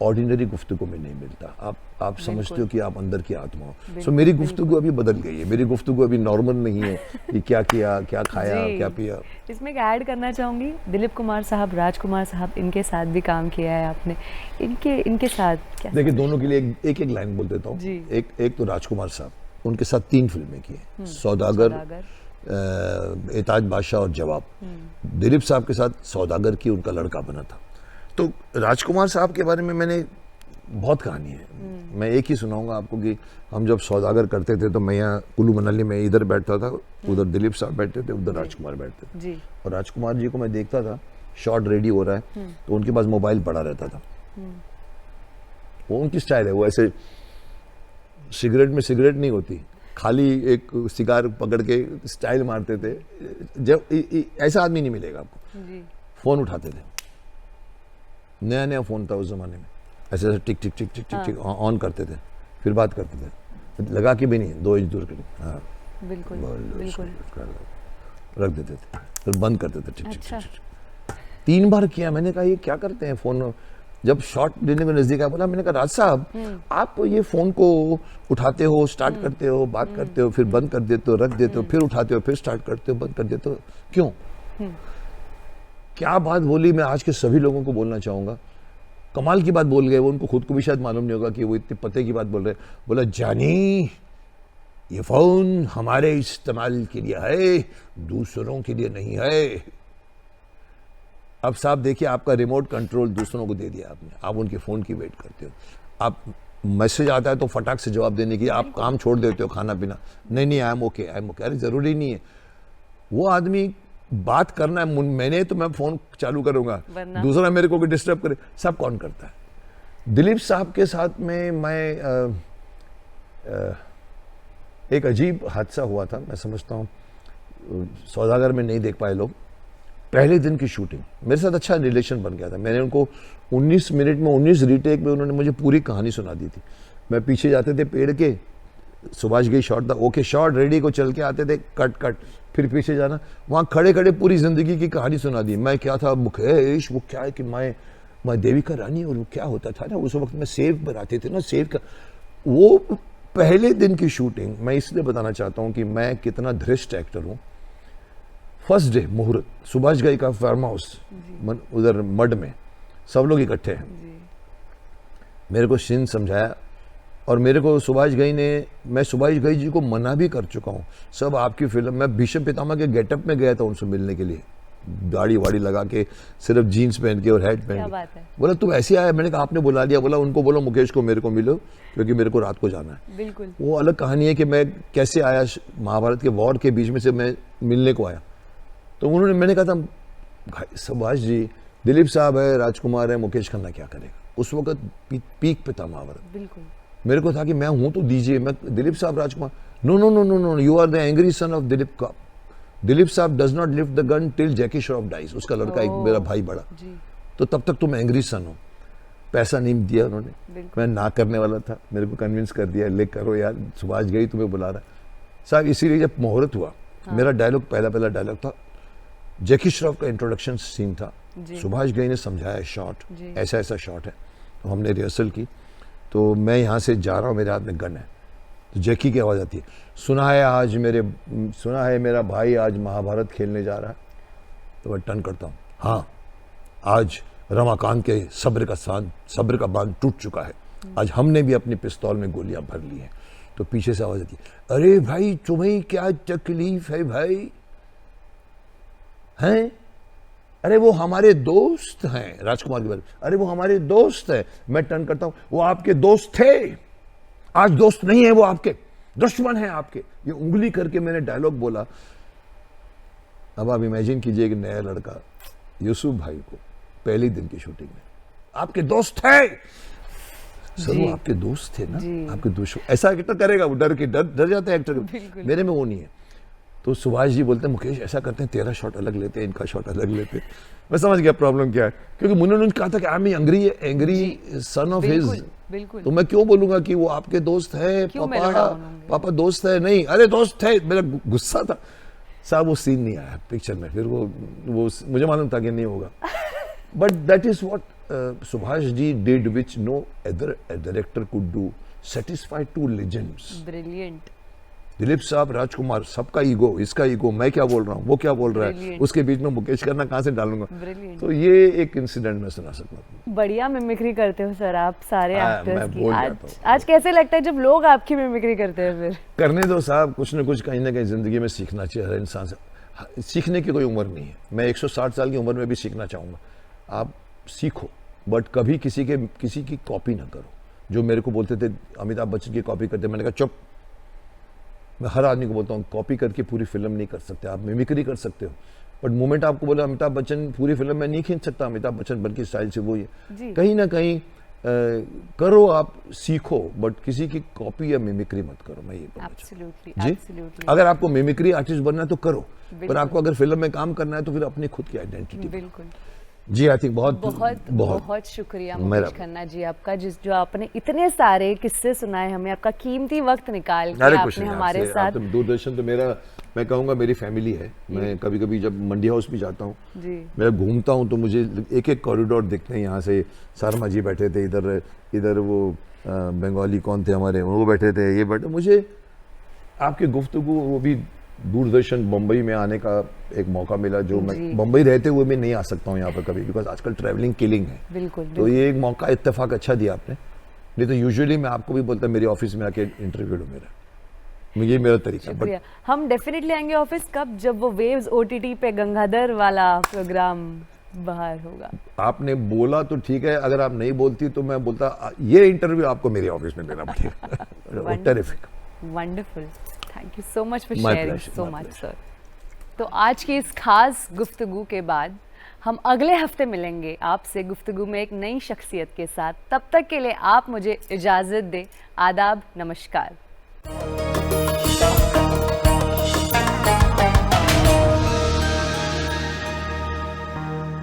ऑर्डिनरी गुफ्तगू में नहीं मिलता। आप समझते हो कि आप अंदर की आत्मा हो। सो मेरी गुफ्तगू अभी बदल गई है, मेरी गुफ्तगू अभी नॉर्मल नहीं है कि क्या किया, क्या खाया, क्या पिया। इसमें एक ऐड करना चाहूँगी, दिलीप कुमार साहब, राजकुमार साहब, इनके साथ भी काम किया है आपने। इनके साथ क्या? देखिए दोनों के लिए एक लाइन बोल देता हूँ। एक तो राजकुमार साहब, उनके साथ 3 फिल्में की हैं, सौदागर, एताज बादशाह और जवाब। दिलीप साहब के साथ सौदागर की उनका लड़का बना था। तो राजकुमार साहब के बारे में मैंने बहुत कहानी है। मैं एक ही सुनाऊंगा आपको कि हम जब सौदागर करते थे तो मैं यहाँ कुल्लू मनाली में इधर बैठता था, उधर दिलीप साहब बैठते थे, उधर राजकुमार बैठते थे। और राजकुमार जी को मैं देखता था, शॉट रेडी हो रहा है तो उनके पास मोबाइल पड़ा रहता था। वो उनकी स्टाइल है, वो ऐसे सिगरेट में सिगरेट नहीं होती, खाली एक सिगार पकड़ के स्टाइल मारते थे। जब ऐसा आदमी नहीं मिलेगा आपको। फोन उठाते थे, नया फोन था उस जमाने में, ऐसे ऐसे टिक टिक टिक टिक टिक टिक ऑन करते थे, फिर बात करते थे, लगा के भी नहीं, 2 इंच दूर के। हाँ बिल्कुल रख देते थे, फिर बंद करते थे। टिक टिक टिक 3 बार किया। मैंने कहा ये क्या करते हैं फोन? जब शॉट लेने में नजदीक आया, बोला, मैंने कहा राज साहब आप ये फोन को उठाते हो, स्टार्ट करते हो, बात करते हो, फिर बंद कर देते हो, रख देते हो, फिर उठाते हो, फिर स्टार्ट करते हो, बंद कर देते हो, क्यों? क्या बात बोली? मैं आज के सभी लोगों को बोलना चाहूंगा, कमाल की बात बोल गए वो। उनको खुद को भी शायद मालूम नहीं होगा कि वो इतने पते की बात बोल रहे। बोला जानी ये फोन हमारे इस्तेमाल के लिए है, दूसरों के लिए नहीं है। अब साहब देखिए, आपका रिमोट कंट्रोल दूसरों को दे दिया आपने, आप उनके फोन की वेट करते हो। आप मैसेज आता है तो फटाक से जवाब देने की, आप काम छोड़ देते हो, खाना पीना, नहीं आई एम ओके। अरे जरूरी नहीं है। वो आदमी बात करना है, मैंने तो मैं फोन चालू करूंगा, दूसरा मेरे को डिस्टर्ब करे, सब कौन करता है? दिलीप साहब के साथ में मैं एक अजीब हादसा हुआ था, मैं समझता हूँ सौदागर में नहीं देख पाए लोग, पहले दिन की शूटिंग मेरे साथ अच्छा रिलेशन बन गया था। मैंने उनको 19 मिनट में 19 रीटेक में उन्होंने मुझे पूरी कहानी सुना दी थी। मैं पीछे जाते थे पेड़ के, सुभाष गई शॉट था, ओके शॉट रेडी को चल के आते थे, कट कट, फिर पीछे जाना, वहाँ खड़े खड़े पूरी जिंदगी की कहानी सुना दी। मैं क्या था मुकेश, वो क्या है कि मैं देवी का रानी, और वो क्या होता था ना उस वक्त में सेव बनाते थे ना, सेव का वो पहले दिन की शूटिंग। मैं इसलिए बताना चाहता हूँ कि मैं कितना धृष्ट एक्टर हूँ। फर्स्ट डे मुहूर्त, सुभाष घई का फार्म हाउस उधर मड में, सब लोग इकट्ठे हैं। मेरे को सीन समझाया और मेरे को सुभाष घई ने, मैं सुभाष घई जी को मना भी कर चुका हूँ, सब आपकी फिल्म, मैं भीष्म पितामह के गेटअप में गया था उनसे मिलने के लिए, दाढ़ी वाड़ी लगा के, सिर्फ जीन्स पहन के और हैट पहन के। बोला तुम ऐसे आया? मैंने कहा आपने बुला लिया। बोला उनको बोलो मुकेश को मेरे को मिलो, क्योंकि मेरे को रात को जाना है। बिल्कुल। वो अलग कहानी है कि मैं कैसे आया, महाभारत के वॉर के बीच में से मैं मिलने को आया। तो उन्होंने, मैंने कहा था सुभाष जी, दिलीप साहब है, राजकुमार है, मुकेश खन्ना क्या करेगा? उस वक्त पीक पे था महाभारत। बिल्कुल। मेरे को था कि मैं हूं तो दीजिए, मैं दिलीप साहब, Rajkumar, no no no no no, you are the angry son of Dilip का। दिलीप साहब does not lift the gun till Jackie Shroff dies. उसका लड़का एक मेरा भाई बड़ा, तो तब तक तुम एंग्री सन हो। पैसा नहीं दिया उन्होंने, मैं ना करने वाला था, मेरे को कन्विंस कर दिया, ले करो यार, सुभाष घई तुम्हें बुला रहा है साहब। इसीलिए जब मुहूर्त हुआ, मेरा डायलॉग पहला डायलॉग था, जैकी श्रॉफ का इंट्रोडक्शन सीन था, सुभाष घई ने समझाया शॉट, ऐसा ऐसा शॉट है, तो हमने रिहर्सल की। तो मैं यहाँ से जा रहा हूँ, मेरे हाथ में गन है, तो जैकी की आवाज़ आती है, सुना है मेरा भाई आज महाभारत खेलने जा रहा है। तो मैं टर्न करता हूँ, हाँ आज रमाकांत के सब्र का बांध टूट चुका है, आज हमने भी अपनी पिस्तौल में गोलियां भर ली हैं। तो पीछे से आवाज़ आती है, अरे भाई तुम्हें क्या तकलीफ है भाई, हैं? अरे वो हमारे दोस्त हैं, राजकुमार के बारे में, अरे वो हमारे दोस्त हैं। मैं टर्न करता हूं, वो आपके दोस्त थे, आज दोस्त नहीं है, वो आपके दुश्मन हैं आपके। ये उंगली करके मैंने डायलॉग बोला। अब आप इमेजिन कीजिए एक नया लड़का यूसुफ भाई को पहली दिन की शूटिंग में, आपके दोस्त थे सर, वो आपके दोस्त थे ना, आपके दुश्मन, ऐसा एक्टर करेगा वो, डर जाते हैं एक्टर। मेरे में वो नहीं है। तो सुभाष जी बोलते हैं मुकेश ऐसा करते हैं, तेरा शॉट अलग लेते हैं, इनका शॉट अलग लेते हैं। मैं समझ गया प्रॉब्लम क्या है, क्योंकि उन्होंने कहा था कि I am angry son of his, तो मैं क्यों बोलूंगा कि वो आपके दोस्त है, पापा दोस्त है, नहीं, अरे दोस्त थे। मेरा गुस्सा था साहब, वो सीन नहीं आया पिक्चर में, फिर वो मुझे मालूम था कि नहीं होगा। But that is what Subhash ji did which no other director could do, satisfy to legends. Brilliant. Dilip साहब, राजकुमार, सबका ईगो, इसका ईगो, मैं क्या बोल रहा हूँ, वो क्या बोल रहा है, उसके बीच में मुकेश खन्ना कहाँ से डालूंगा। तो ये एक इंसिडेंट मैं सुना सकता हूँ। बढ़िया मिमिक्री करते हो सर आप सारे एक्टर्स की। आज कैसे लगता है जब लोग आपकी मिमिक्री करते हैं? फिर करने दो साहब, कुछ न कुछ कहीं ना कहीं जिंदगी में सीखना चाहिए हर इंसान से। सीखने की कोई उम्र नहीं है, मैं 160 साल की उम्र में भी सीखना चाहूँगा। आप सीखो, बट कभी किसी की कॉपी ना करो। जो मेरे को बोलते थे अमिताभ बच्चन की कॉपी करते, मैंने कहा चुप। मैं हर आदमी को बोलता हूँ कॉपी करके पूरी फिल्म नहीं कर सकते, आप मिमिक्री कर सकते हो, बट मोमेंट आपको बोला अमिताभ बच्चन पूरी फिल्म में नहीं खींच सकता, अमिताभ बच्चन बल्कि स्टाइल से वो ही है। कहीं ना कहीं करो, आप सीखो, बट किसी की कॉपी या मिमिक्री मत करो। मैं ये Absolutely. अगर आपको मिमिक्री आर्टिस्ट बनना है तो करो, पर आपको अगर फिल्म में काम करना है तो फिर अपनी खुद की आइडेंटिटी। बिल्कुल जी। आई थिंक बहुत शुक्रिया मुकेश खन्ना जी आपका, जो आपने इतने सारे किस्से सुनाए हमें, आपका कीमती वक्त निकाल के आपने हमारे साथ। दूरदर्शन तो मैं कहूँगा मेरी फैमिली है। मैं कभी कभी जब मंडी हाउस भी जाता हूँ, मैं घूमता हूँ, तो मुझे एक एक कॉरिडोर दिखते हैं। यहाँ से शर्मा जी बैठे थे, इधर वो बंगाली कौन थे हमारे, वो बैठे थे, ये बैठे। मुझे आपकी गुफ्तगू, वो भी दूरदर्शन बम्बई में आने का एक मौका मिला, जो मैं बम्बई रहते हुए मैं नहीं आ सकता हूँ यहाँ पर कभी, बिकॉज आजकल ट्रैवलिंग किलिंग है। बिल्कुल। तो ये एक मौका, इत्तेफाक अच्छा दिया आपने। नहीं तो यूजुअली मैं आपको भी बोलता मेरी ऑफिस में आके इंटरव्यू लो मेरा, ये मेरा तरीका। बट हम डेफिनेटली आएंगे ऑफिस कब, जब वो वेव्स OTT पे गंगाधर वाला प्रोग्राम बाहर होगा। आपने बोला तो ठीक है, अगर आप नहीं बोलती तो मैं बोलता ये इंटरव्यू आपको मेरे ऑफिस में लेना पड़ेगा। Terrific, wonderful, thank you so much for sharing so much sir. तो आज की इस खास गुफ्तगू के बाद हम अगले हफ्ते मिलेंगे आपसे गुफ्तगू में एक नई शख्सियत के साथ। तब तक के लिए आप मुझे इजाज़त दें। आदाब, नमस्कार।